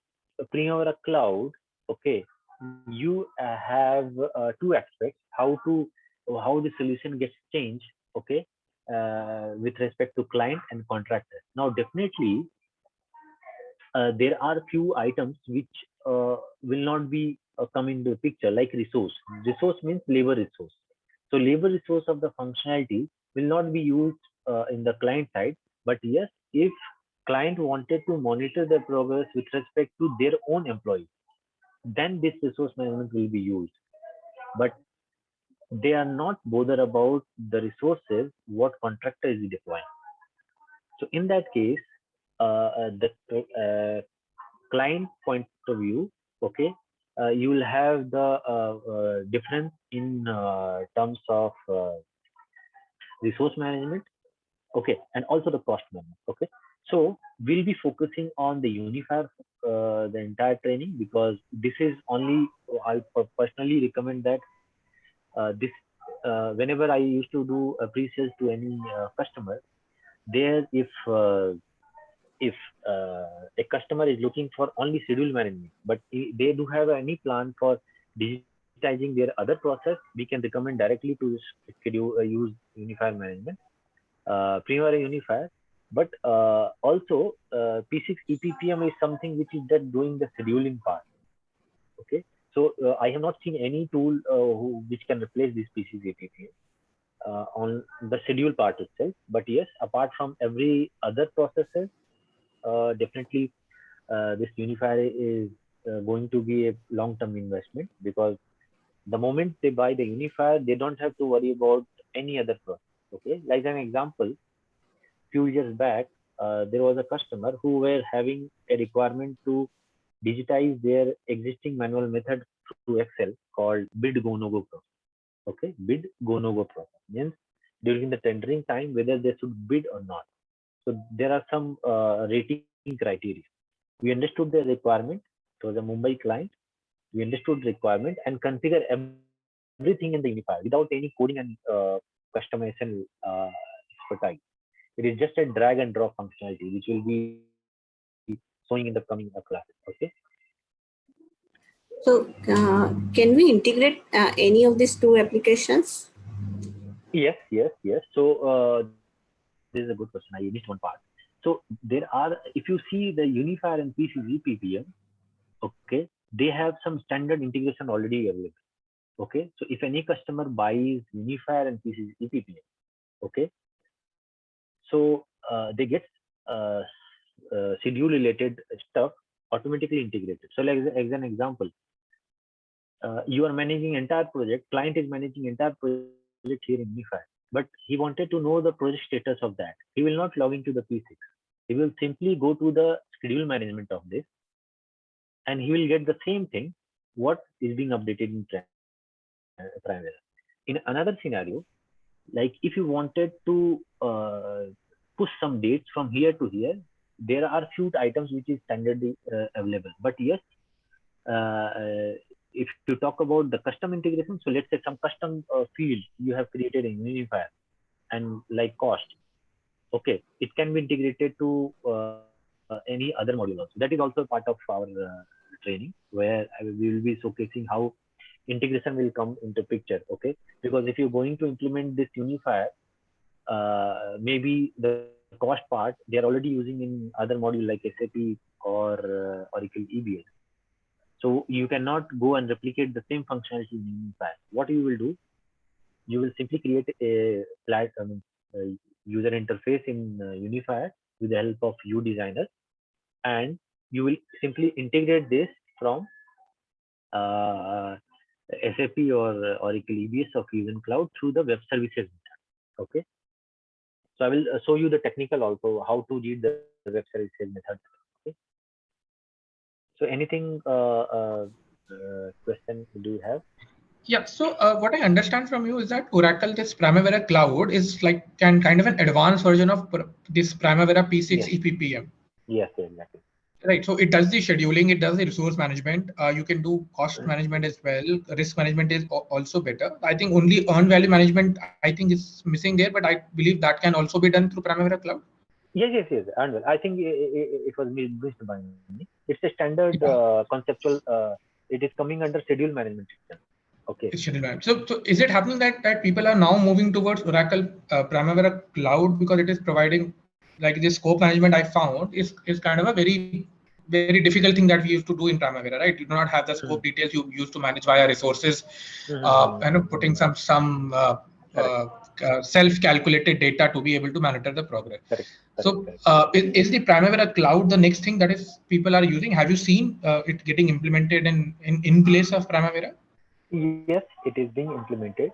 [SPEAKER 1] Primavera Cloud, okay, you have two aspects: how the solution gets changed, okay, with respect to client and contractor. Now, definitely, there are few items which will not be come into the picture, like resource. Resource means labor resource. So labor resource of the functionality will not be used in the client side, but yes, if client wanted to monitor the progress with respect to their own employees, then this resource management will be used. But they are not bothered about the resources what contractor is deploying. So in that case, the client point of view, okay, you will have the difference in terms of resource management, okay, and also the cost management, okay. So we'll be focusing on the unifier the entire training, because this is only, personally recommend that this whenever I used to do a pre-sales to any customer, there if a customer is looking for only schedule management, but they do have any plan for digitizing their other process, we can recommend directly to schedule use unifier management, Primavera Unifier. But also P6 EPPM is something which is just doing the scheduling part. Okay, so I have not seen any tool which can replace this P6 EPPM on the schedule part itself. But yes, apart from every other processes, definitely this unifier is going to be a long-term investment, because the moment they buy the unifier, they don't have to worry about any other process. Okay, like an example, few years back, there was a customer who were having a requirement to digitize their existing manual method through Excel called bid go no go process. Okay, bid go no go process means during the tendering time whether they should bid or not. So there are some rating criteria. We understood the requirement. It was a Mumbai client. We understood the requirement and configure everything in the unifier without any coding and customization expertise. It is just a drag and drop functionality, which will be showing in the coming classes. Okay.
[SPEAKER 5] So, can we integrate any of these two applications?
[SPEAKER 1] Yes, yes, yes. So this is a good question. I missed one part. So there are, if you see the unifier and PCG PPM, okay, they have some standard integration already available. Okay, so if any customer buys unifier and PCG PPM, okay, so they get uh, schedule related stuff automatically integrated. So like as an example, you are managing entire project, client is managing entire project here in Unify, but he wanted to know the project status of that. He will not log into the P6. He will simply go to the schedule management of this, and he will get the same thing what is being updated in Primavera. In another scenario, like if you wanted to push some dates from here to here, there are few items which is standardly available. But yes, if you talk about the custom integration, so let's say some custom field you have created in Unifier and like cost, okay, it can be integrated to any other module also. That is also part of our training, where we will be showcasing how integration will come into picture. Okay, because if you're going to implement this Unifier, maybe the cost part they are already using in other module like SAP or Oracle EBS. So you cannot go and replicate the same functionality in Unifier. What you will do, you will simply create a user interface in Unifier with the help of UDesigner, and you will simply integrate this from uh, SAP or Oracle EBS or Fusion Cloud through the web services. Okay, so I will show you the technical also how to read the web services method. Okay, so anything question do you have?
[SPEAKER 6] Yeah, so what I understand from you is that Oracle, this Primavera Cloud is like kind of an advanced version of this Primavera P6
[SPEAKER 1] Yes.
[SPEAKER 6] EPPM.
[SPEAKER 1] Yes, exactly.
[SPEAKER 6] Right, so it does the scheduling, it does the resource management. You can do cost management as well. Risk management is also better. I think only earned value management, I think is missing there, but I believe that can also be done through Primavera Cloud.
[SPEAKER 1] Yes, yes, yes. And I think it was missed by me. It's a standard conceptual. It is coming under schedule management system. Okay.
[SPEAKER 6] It's scheduled management. So is it happening that people are now moving towards Oracle Primavera Cloud because it is providing like this scope management I found is kind of a very difficult thing that we used to do in Primavera, right? You do not have the scope details you used to manage via resources, and putting some self-calculated data to be able to monitor the progress.
[SPEAKER 1] Correct.
[SPEAKER 6] So is the Primavera Cloud the next thing that is people are using? Have you seen it getting implemented in place of Primavera?
[SPEAKER 1] Yes, it is being implemented.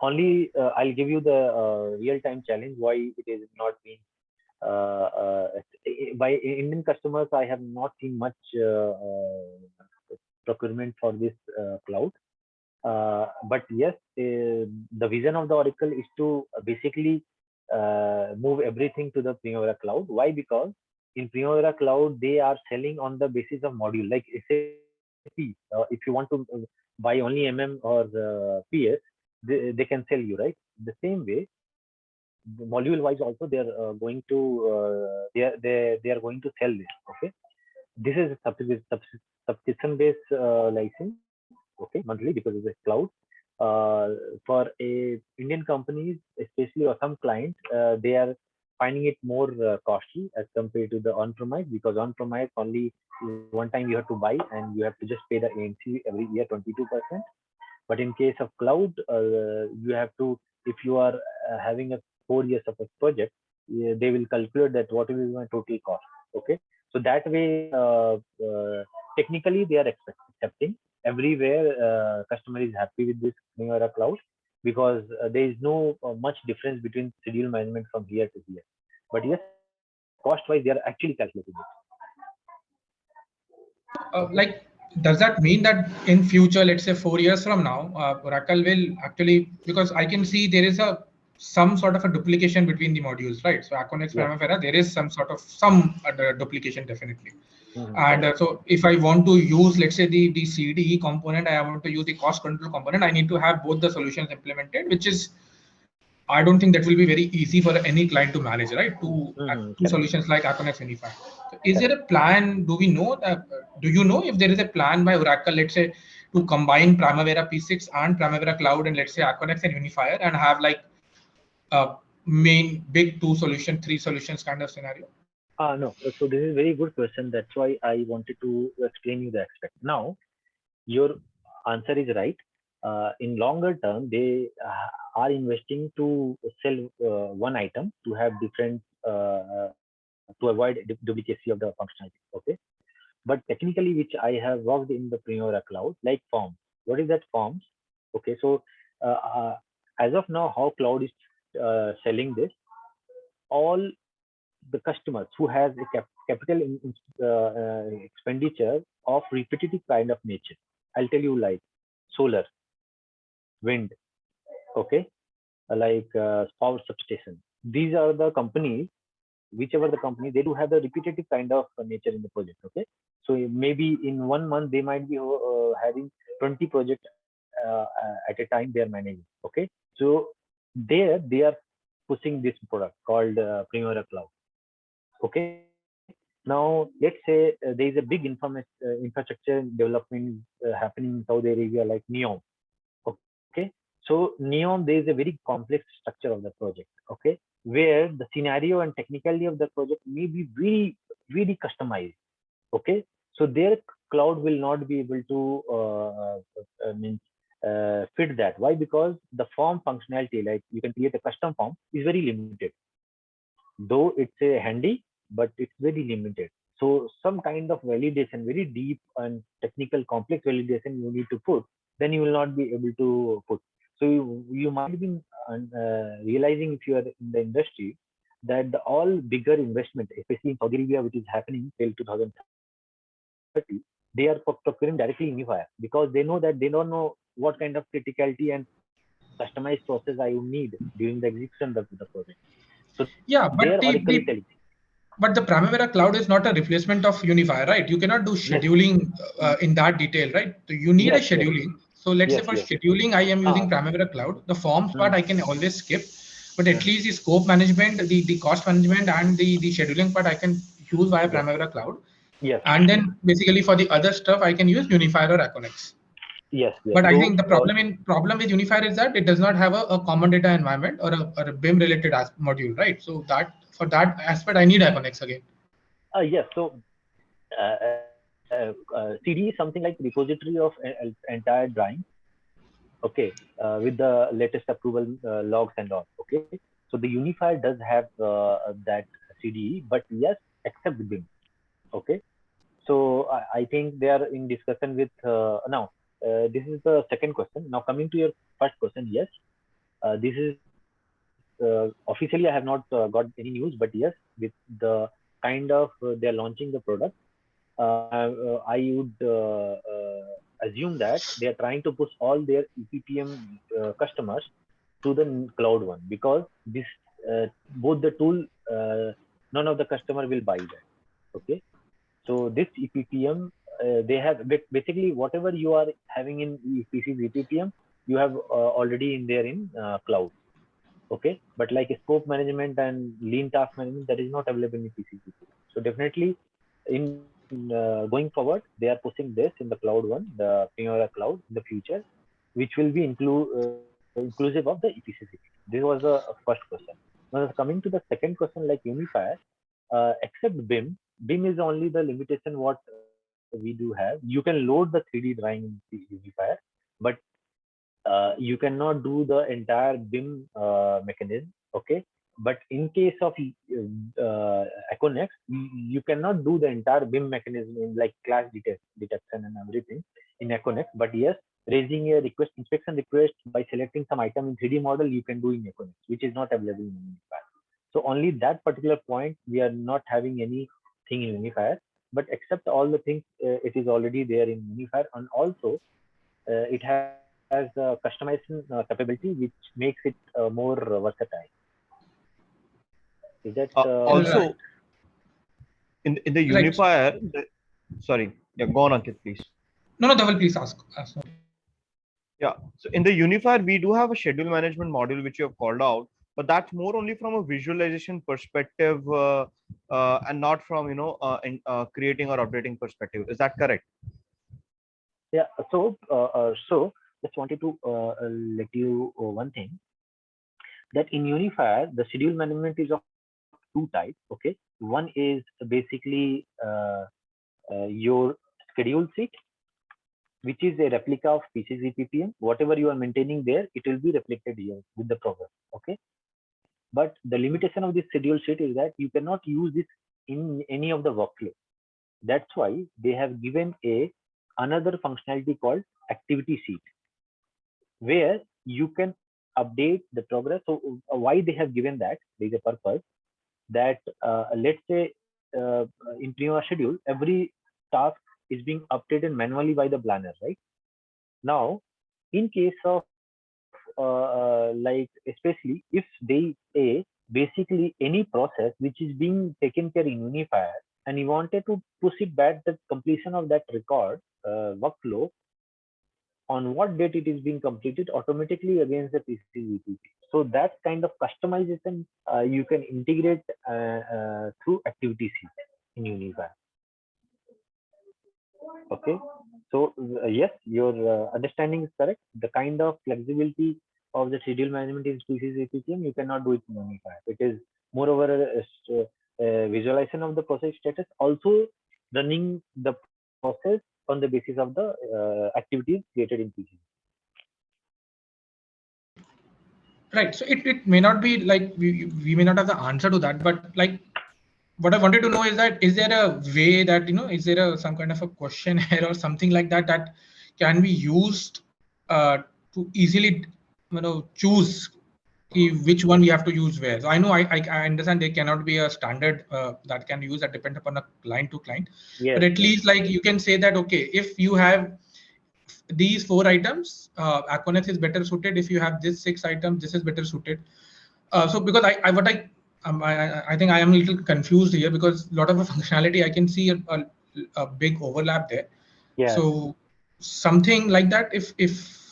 [SPEAKER 1] Only I'll give you the real-time challenge why it is not being uh, uh, by Indian customers. I have not seen much procurement for this cloud. But yes, the vision of the Oracle is to basically move everything to the Primavera Cloud. Why? Because in Primavera Cloud, they are selling on the basis of module. Like SAP, if you want to buy only or PS, they can sell you, right? The same way, module wise also they are going to they are going to sell this. Okay, this is a subscription based license. Okay, monthly, because it's a cloud. For a Indian companies, especially, or some clients, they are finding it more costly as compared to the on-premise, because on-premise only one time you have to buy and you have to just pay the ANC every year 22%. But in case of cloud, you have to, if you are having a 4 years of a project, they will calculate that what will be my total cost. Okay, so that way, technically they are accepting everywhere. Customer is happy with this Primavera Cloud, because there is no much difference between schedule management from here to here. But yes, cost wise, they are actually calculating it.
[SPEAKER 6] Like, does that mean that in future, let's say 4 years from now, Oracle will actually, because I can see there is some sort of a duplication between the modules, right? So Aconex
[SPEAKER 1] Yes.
[SPEAKER 6] Primavera, there is some duplication definitely.
[SPEAKER 1] Mhm.
[SPEAKER 6] And so if I want to use, let's say the CDE component, I want to use the cost control component, I need to have both the solutions implemented, which is, I don't think that will be very easy for any client to manage, right? Two
[SPEAKER 1] Correct.
[SPEAKER 6] solutions like Aconex Unify. So is
[SPEAKER 1] Correct.
[SPEAKER 6] there a plan? Do we know that? Do you know if there is a plan by Oracle, let's say, to combine Primavera P6 and Primavera Cloud, and let's say Aconex and Unifier, and have like a main big three solutions kind of scenario?
[SPEAKER 1] No. So this is a very good question. That's why I wanted to explain you the aspect. Now, your answer is right. In longer term, they are investing to sell one item to have different to avoid duplicacy of the functionality. Okay, but technically, which I have worked in the Primavera Cloud, like forms. What is that forms? Okay, so as of now, how cloud is selling this, all the customers who has a capital expenditure of repetitive kind of nature. I'll tell you, like solar, wind, okay, like power substation. These are the companies, whichever the company, they do have the repetitive kind of nature in the project. Okay, so maybe in 1 month they might be having 20 projects at a time they are managing. Okay, so there they are pushing this product called Primavera Cloud. Okay, now let's say there is a big infrastructure development happening in Saudi Arabia, like NEOM. Okay, so NEOM, there is a very complex structure of the project. Okay, where the scenario and technicality of the project may be very customized. Okay, so their cloud will not be able to fit that. Why? Because the form functionality, like you can create a custom form, is very limited. Though it's a handy, but it's very limited. So some kind of validation, very deep and technical complex validation you need to put, then you will not be able to put. So you might be realizing, if you are in the industry, that all bigger investment, especially in Saudi Arabia, which is happening till 2030, they are procuring directly in Unifier, because they know that they don't know what kind of criticality and customized process I would need during the execution of the project. So
[SPEAKER 6] Yeah,
[SPEAKER 1] their Oracle is telling.
[SPEAKER 6] but the Primavera Cloud is not a replacement of Unifier, right? You cannot do
[SPEAKER 1] Yes.
[SPEAKER 6] scheduling in that detail, right? So you need a
[SPEAKER 1] Yes.
[SPEAKER 6] scheduling. So let's say
[SPEAKER 1] Yes.
[SPEAKER 6] for
[SPEAKER 1] Yes.
[SPEAKER 6] scheduling, I am using
[SPEAKER 1] Ah.
[SPEAKER 6] Primavera Cloud. The forms part I can always skip, but at
[SPEAKER 1] Yes.
[SPEAKER 6] least the scope management, the cost management, and the scheduling part I can use via
[SPEAKER 1] Yes.
[SPEAKER 6] Primavera Cloud.
[SPEAKER 1] Yes.
[SPEAKER 6] And then basically for the other stuff, I can use Unifier or Aconex.
[SPEAKER 1] Yes. Yes.
[SPEAKER 6] But I
[SPEAKER 1] So
[SPEAKER 6] think the problem with Unifier is that it does not have a common data environment or a BIM related module, right? So that for that aspect, I need Aconex again.
[SPEAKER 1] yes. So CD is something like repository of entire drawing. Okay, with the latest approval logs and all. Okay, so the Unifier does have that CDE, but yes, except BIM. Okay, so I think they are in discussion with now. This is the second question. Now coming to your first question, yes, this is officially I have not got any news, but yes, with the kind of they are launching the product, I would assume that they are trying to push all their EPPM customers to the cloud one, because this both the tool, none of the customer will buy that. Okay, so this EPPM, they have basically whatever you are having in EPC's EPPM, you have already in there in cloud. Okay, but like scope management and lean task management, that is not available in EPC. So definitely in going forward, they are pushing this in the cloud one, the Primavera cloud in the future, which will be inclusive of the EPC. This was the first question. Now coming to the second question, like unifier, except BIM is only the limitation what we do have. You can load the 3D drawing in the unifier, but you cannot do the entire BIM mechanism. Okay, but in case of Econex, you cannot do the entire BIM mechanism in like clash detection and everything in Econex. But yes, raising a request inspection request by selecting some item in 3D model, you can do in Econex, which is not available in Unifier. So only that particular point we are not having anything in Unifier. But except all the things, it is already there in Unifier, and also it has customization capability, which makes it more versatile. Is that
[SPEAKER 2] Also, in the
[SPEAKER 6] Right.
[SPEAKER 2] unifier, sorry, yeah, go on, Ankit, please.
[SPEAKER 6] No, Dhaval, please ask.
[SPEAKER 2] Yeah, so in the unifier, we do have a schedule management module which you have called out, but that's more only from a visualization perspective and not from creating or updating perspective. Is that correct?
[SPEAKER 1] Yeah. So just wanted to let you one thing, that in Unifier, the schedule management is of two types. Okay, one is basically your schedule sheet, which is a replica of PC's EPPM. Whatever you are maintaining there, it will be reflected here with the program. Okay, but the limitation of this schedule sheet is that you cannot use this in any of the workflow. That's why they have given another functionality called activity sheet, where you can update the progress. So why they have given that? There is a purpose that let's say in Primavera schedule, every task is being updated manually by the planner, right? Now, in case of like especially if they basically any process which is being taken care in Unifier, and you wanted to push it back the completion of that record workflow on what date it is being completed automatically against the PCVPP. So that kind of customization you can integrate through activity sheet in Unifier. Okay, so yes, your understanding is correct. The kind of flexibility of the schedule management in species EPCM, you cannot do it in Unifier. It is moreover a visualization of the process status, also running the process on the basis of the activities created in PCC.
[SPEAKER 6] Right. So it may not be like we may not have the answer to that, but like what I wanted to know is that is there a way that is there some kind of a questionnaire or something like that that can be used to easily choose which one we have to use where. So I know I understand there cannot be a standard that can use that depend upon a client to client,
[SPEAKER 1] Yes,
[SPEAKER 6] but at least like you can say that okay, if you have these 4 items, Aconex is better suited. If you have this 6 items, this is better suited. So because I think I am a little confused here, because a lot of the functionality I can see a big overlap there.
[SPEAKER 1] yes.
[SPEAKER 6] So something like that, if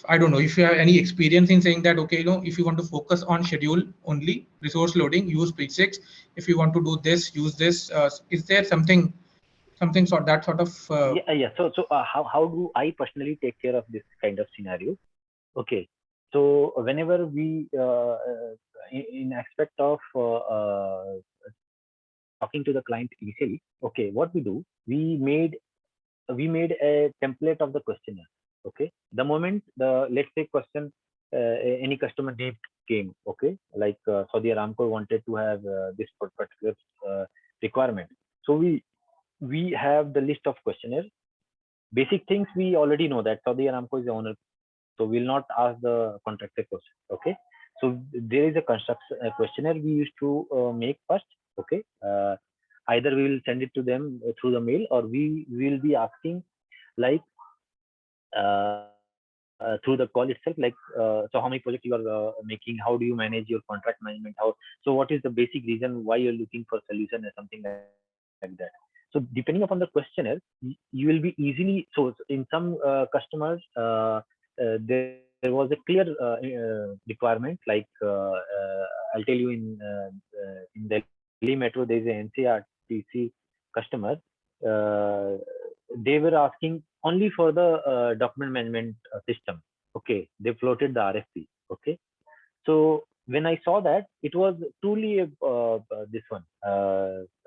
[SPEAKER 6] I don't know if you have any experience in saying that okay, if you want to focus on schedule only, resource loading, use P6. If you want to do this, use this. Is there something sort of
[SPEAKER 1] Yeah. So how do I personally take care of this kind of scenario? Okay, so whenever we in aspect of talking to the client initially, okay, what we do, we made a template of the questionnaire. Okay, the moment the let's say question any customer name came, okay, like Saudi Aramco wanted to have this particular requirement. So we have the list of questionnaires. Basic things we already know that Saudi Aramco is the owner, so we'll not ask the contractor question. Okay, so there is a construction questionnaire we used to make first. Okay, either we will send it to them through the mail, or we will be asking like through the call itself, like so how many projects you are making, how do you manage your contract management, how, so what is the basic reason why you're looking for solution or something like that. So depending upon the questionnaire, you will be easily, so in some customers there was a clear requirement, like I'll tell you in Delhi Metro there is a NCRTC customer. uh, they were asking only for the document management system. Okay, they floated the RFP. Okay, so when I saw that, it was truly this one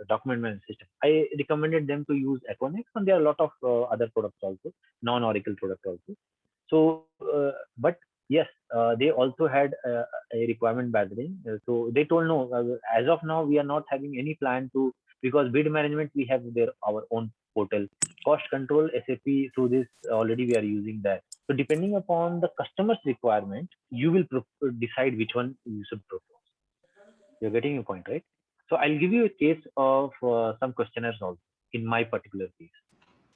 [SPEAKER 1] document management system. I recommended them to use Econex, and there are a lot of other products also, non-Oracle products also. So, but yes, they also had a requirement gathering. So they told no, as of now we are not having any plan to, because bid management we have their our own portal. Cost control SAP, through this already we are using that. So depending upon the customer's requirement, you will decide which one you should propose. You're getting your point, right? So I'll give you a case of some questionnaires also in my particular case.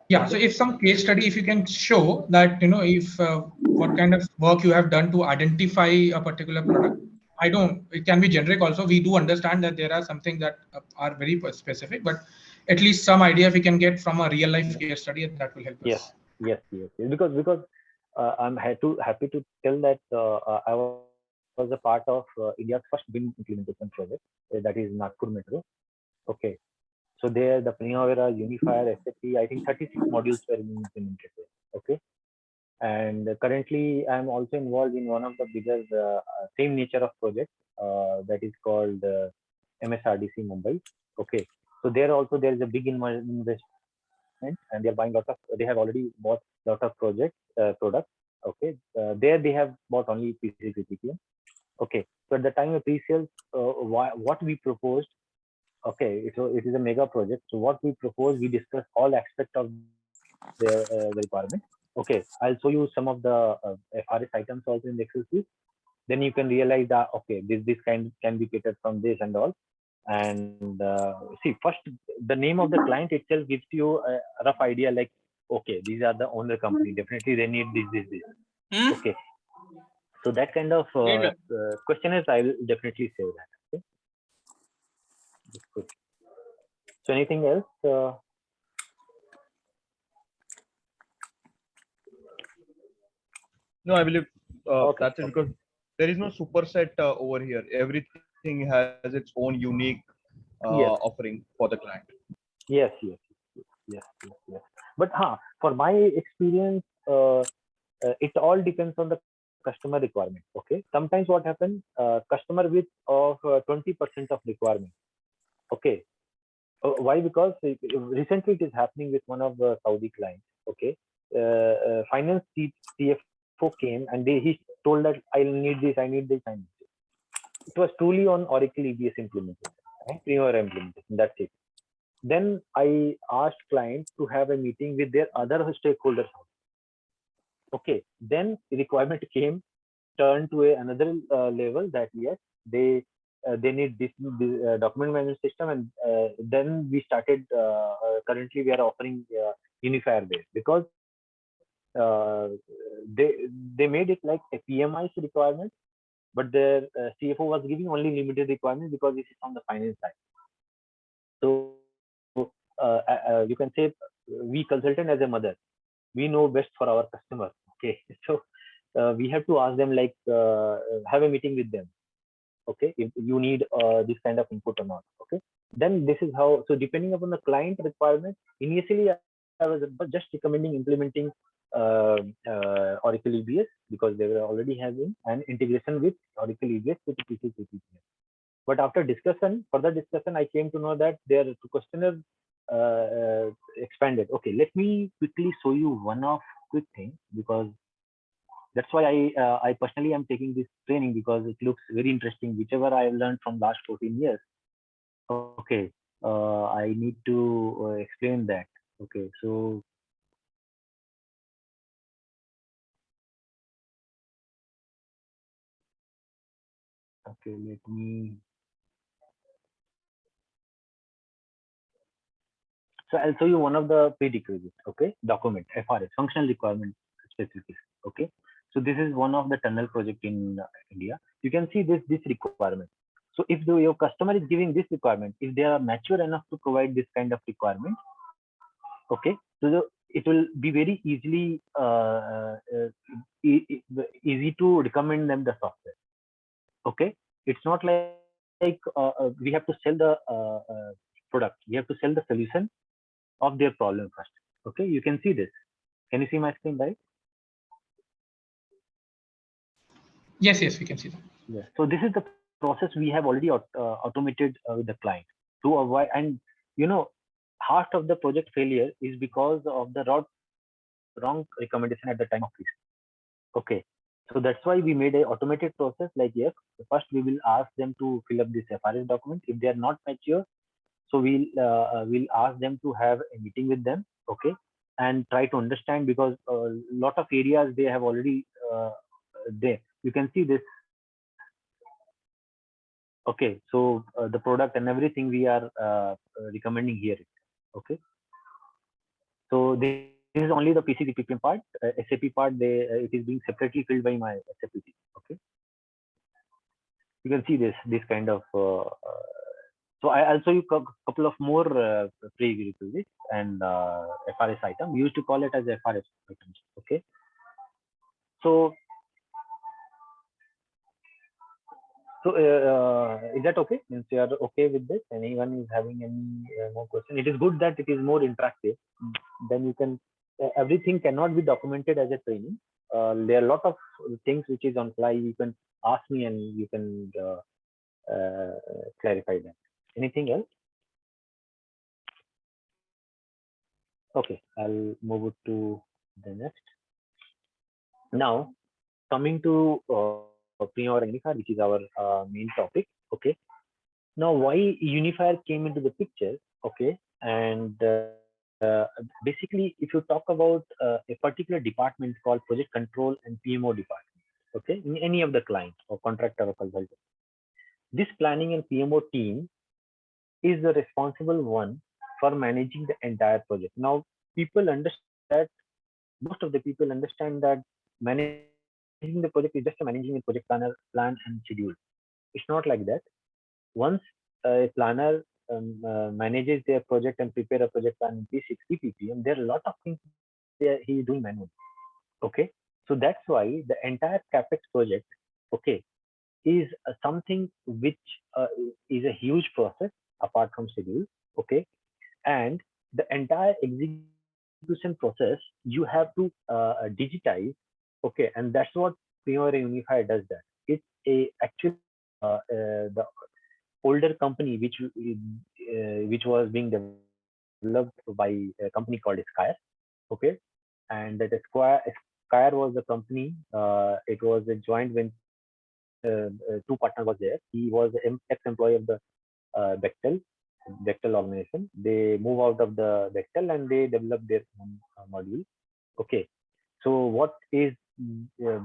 [SPEAKER 6] Yeah, so if some case study, if you can show that, if what kind of work you have done to identify a particular product. I don't, it can be generic also. We do understand that there are something that are very specific, but at least some idea if we can get from a real life case study, that will help us.
[SPEAKER 1] Yes. Because I'm happy to tell that I was a part of India's first BIM implementation project, that is Nagpur Metro. Okay, so there the Primavera, Unifier, SAP, I think 36 modules were being implemented there. Okay, and currently I'm also involved in one of the bigger same nature of project, that is called MSRDC Mumbai. Okay, so there also there is a big investment, and they are buying lot of, they have already bought lot of projects products. Okay, there they have bought only PC PPM. Okay, so at the time of pre-sales, what we proposed, okay, it is a mega project. So what we propose, we discuss all aspects of the requirement. Okay, I'll show you some of the FRS items also in the Excel sheet. Then you can realize that okay, this kind can be catered from this and all. And see, first the name of the client itself gives you a rough idea, like okay, these are the owner company. Definitely they need this. Okay, so that kind of questionnaires I will definitely say that. Okay, that's good. So anything else?
[SPEAKER 2] No, I believe
[SPEAKER 1] Okay,
[SPEAKER 2] that's it, because there is no superset over here. Everything has its own unique
[SPEAKER 1] yes,
[SPEAKER 2] offering for the client.
[SPEAKER 1] yes. But for my experience, it all depends on the customer requirement. Okay, sometimes what happens, customer with of 20% of requirement. Okay, why? Because recently it is happening with one of the Saudi clients. Okay, finance CFO came and he told that I need this, I need this, I need this. It was truly on Oracle EBS implementation, right? Primavera implementation. That's it. Then I asked client to have a meeting with their other stakeholders. Okay, then the requirement came, turned to another level, that yes, they need this document management system, and then we started. Currently, we are offering Unifier there, because they made it like a PMI's requirement, but their CFO was giving only limited requirements because this is on the finance side. So you can say we consultant as a mother, we know best for our customers. Okay, so we have to ask them, like have a meeting with them. Okay, if you need this kind of input or not. Okay, then this is how. So depending upon the client requirement, initially I was just recommending implementing Oracle EBS, because they were already having an integration with Oracle EBS with PCPPM. But after further discussion, I came to know that their questionnaire expanded. Okay, let me quickly show you one of quick thing, because that's why I personally am taking this training, because it looks very interesting. Whichever I have learned from last 14 years. Okay, I need to explain that. Okay, so okay, let me. So I'll show you one of the prerequisites. Okay, document FRS, functional requirement specification. Okay, So this is one of the tunnel project in India. You can see this requirement. So if your customer is giving this requirement, if they are mature enough to provide this kind of requirement, okay, so it will be very easily easy to recommend them the software. Okay, it's not like we have to sell the product. We have to sell the solution of their problem first. Okay, you can see this. Can you see my screen, right?
[SPEAKER 6] Yes, we can see that.
[SPEAKER 1] Yes. So this is the process we have already automated with the client to avoid, and half of the project failure is because of the wrong recommendation at the time of risk. Okay. So that's why we made an automated process. Like, yes, first we will ask them to fill up this FRS document. If they are not mature, so we'll ask them to have a meeting with them. Okay, and try to understand, because a lot of areas they have already there. You can see this. Okay, so the product and everything we are recommending here. Okay, so this is only the PCP PPM part. SAP part, it is being separately filled by my SAP team. Okay, you can see this kind of. So I'll show you a couple of more prerequisites and FRS item. We used to call it as FRS items. Okay, so is that okay? Means you are okay with this? Anyone is having any more question? It is good that it is more interactive. Then you can, everything cannot be documented as a training. There are a lot of things which is on fly. You can ask me and you can clarify that. Anything else? Okay, I'll move it to the next. Now, coming to Primavera Unifier, which is our main topic. Okay. Now, why Unifier came into the picture? Okay, and basically, if you talk about a particular department called Project Control and PMO department, okay, in any of the client or contractor or consultant, this planning and PMO team is the responsible one for managing the entire project. Now, people understand that, most of the people understand that managing the project is just managing a project plan and schedule. It's not like that. Once a planner manages their project and prepare a project plan in P60 PPM, there are a lot of things he is doing manually. Okay, so that's why the entire capex project, okay, is something which is a huge process apart from schedule. Okay, and the entire execution process you have to digitize. Okay, and that's what Primavera Unifier does. That it's a actual the older company which was being developed by a company called Squire. Okay, and that Squire was the company. It was a joint venture. Two partners was there. He was an ex-employee of the Bechtel organization. They move out of the Bechtel and they develop their own module. Okay, so what is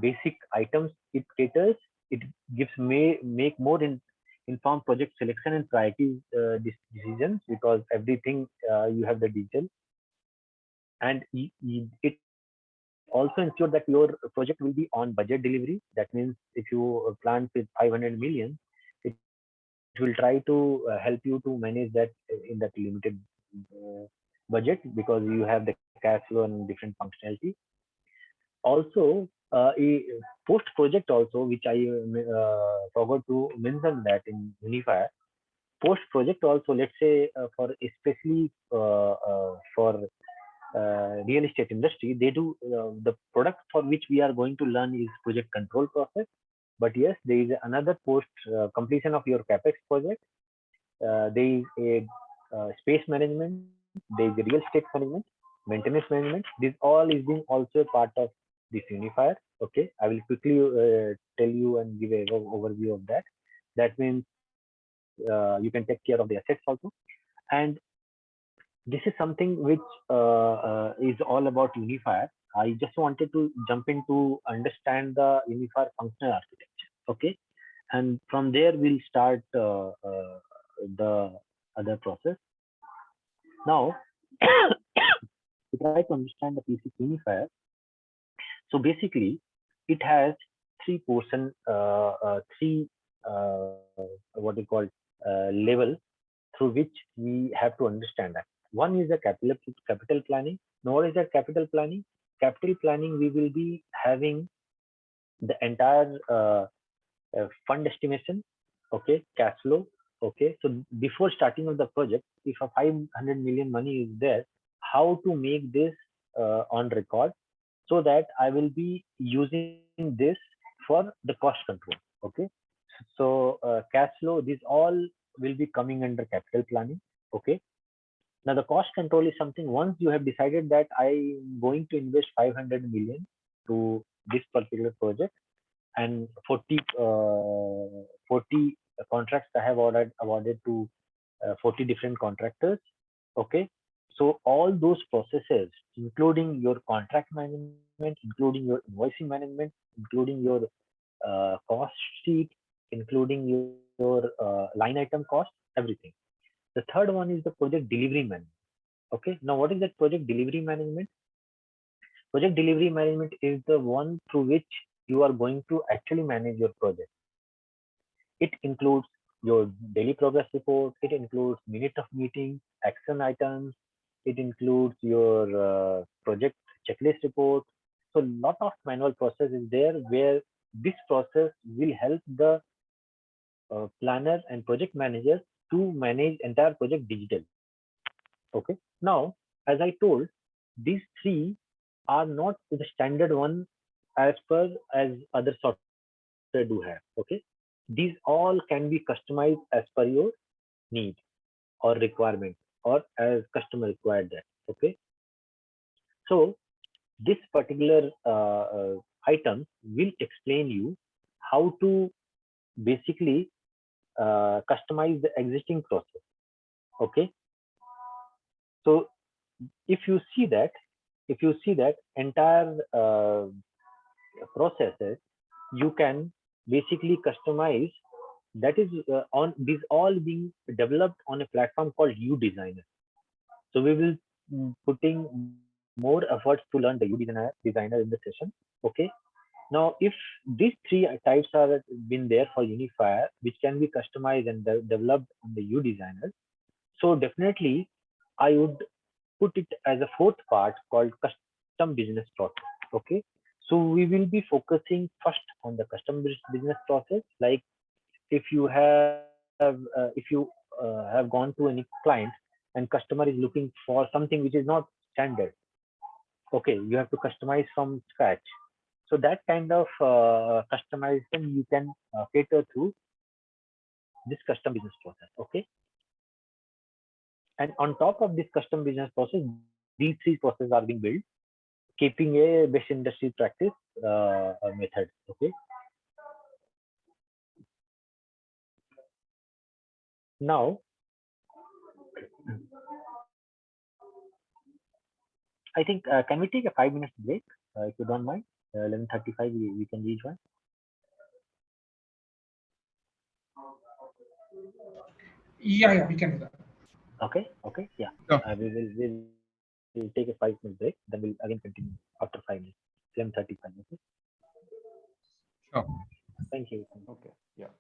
[SPEAKER 1] basic items it caters? It gives make more informed project selection and priority decisions, because everything you have the detail, and it also ensure that your project will be on budget delivery. That means if you plan with 500 million, it will try to help you to manage that in that limited budget, because you have the cash flow and different functionality. Also, a post project also, which I forgot to mention that in Unifier, post project also, let's say for especially for real estate industry, they do the product for which we are going to learn is project control process. But yes, there is another post completion of your capex project. There is a space management, there is a real estate management, maintenance management. This all is being also part of this Unifier. Okay, I will quickly tell you and give an overview of that. That means you can take care of the assets also, and this is something which is all about Unifier. I just wanted to jump in to understand the Unifier functional architecture. Okay, and from there we'll start the other process. Now, to try to understand the PC Unifier, so basically it has three portion, three what you call level through which we have to understand that. One is the capital planning. Now, what is that capital planning? Capital planning, we will be having the entire fund estimation, okay, cash flow, okay. So before starting of the project, if a 500 million money is there, how to make this on record, so that I will be using this for the cost control, okay. So cash flow, these all will be coming under capital planning, okay. Now the cost control is something, once you have decided that I'm going to invest 500 million to this particular project, and 40 contracts I have awarded to 40 different contractors, okay. So all those processes, including your contract management, including your invoicing management, including your cost sheet, including your line item cost, everything. The third one is the project delivery management, okay. Now what is that project delivery management? Project delivery management is the one through which you are going to actually manage your project. It includes your daily progress report, it includes minute of meeting, action items, it includes your project checklist report. So a lot of manual process is there, where this process will help the planner and project manager to manage entire project digital. Okay. Now, as I told, these three are not the standard one as per as other software do have. Okay. These all can be customized as per your need or requirement, or as customer required that. Okay. So this particular item will explain you how to basically customize the existing process. Okay. So if you see that entire processes, you can basically customize. That is on these all being developed on a platform called UDesigner. So we will putting more efforts to learn the UDesigner in the session. Okay. Now, if these three types are been there for Unifier, which can be customized and developed on the UDesigner, so definitely I would put it as a fourth part called custom business process. Okay. So we will be focusing first on the custom business process. Like if you have gone to any client and customer is looking for something which is not standard, okay, you have to customize from scratch. So that kind of customization you can cater through this custom business process. Okay. And on top of this custom business process, these three processes are being built, keeping a best industry practice method. Okay. Now, I think can we take a 5 minutes break if you don't mind? 11:35 we can rejoin.
[SPEAKER 6] Yeah, we can do that.
[SPEAKER 1] Okay. Okay. Yeah.
[SPEAKER 2] Sure.
[SPEAKER 1] We'll take a 5 minute break. Then we'll again continue after 5 minutes. 11:35. Okay.
[SPEAKER 2] Sure.
[SPEAKER 1] Thank you.
[SPEAKER 2] Okay. Yeah.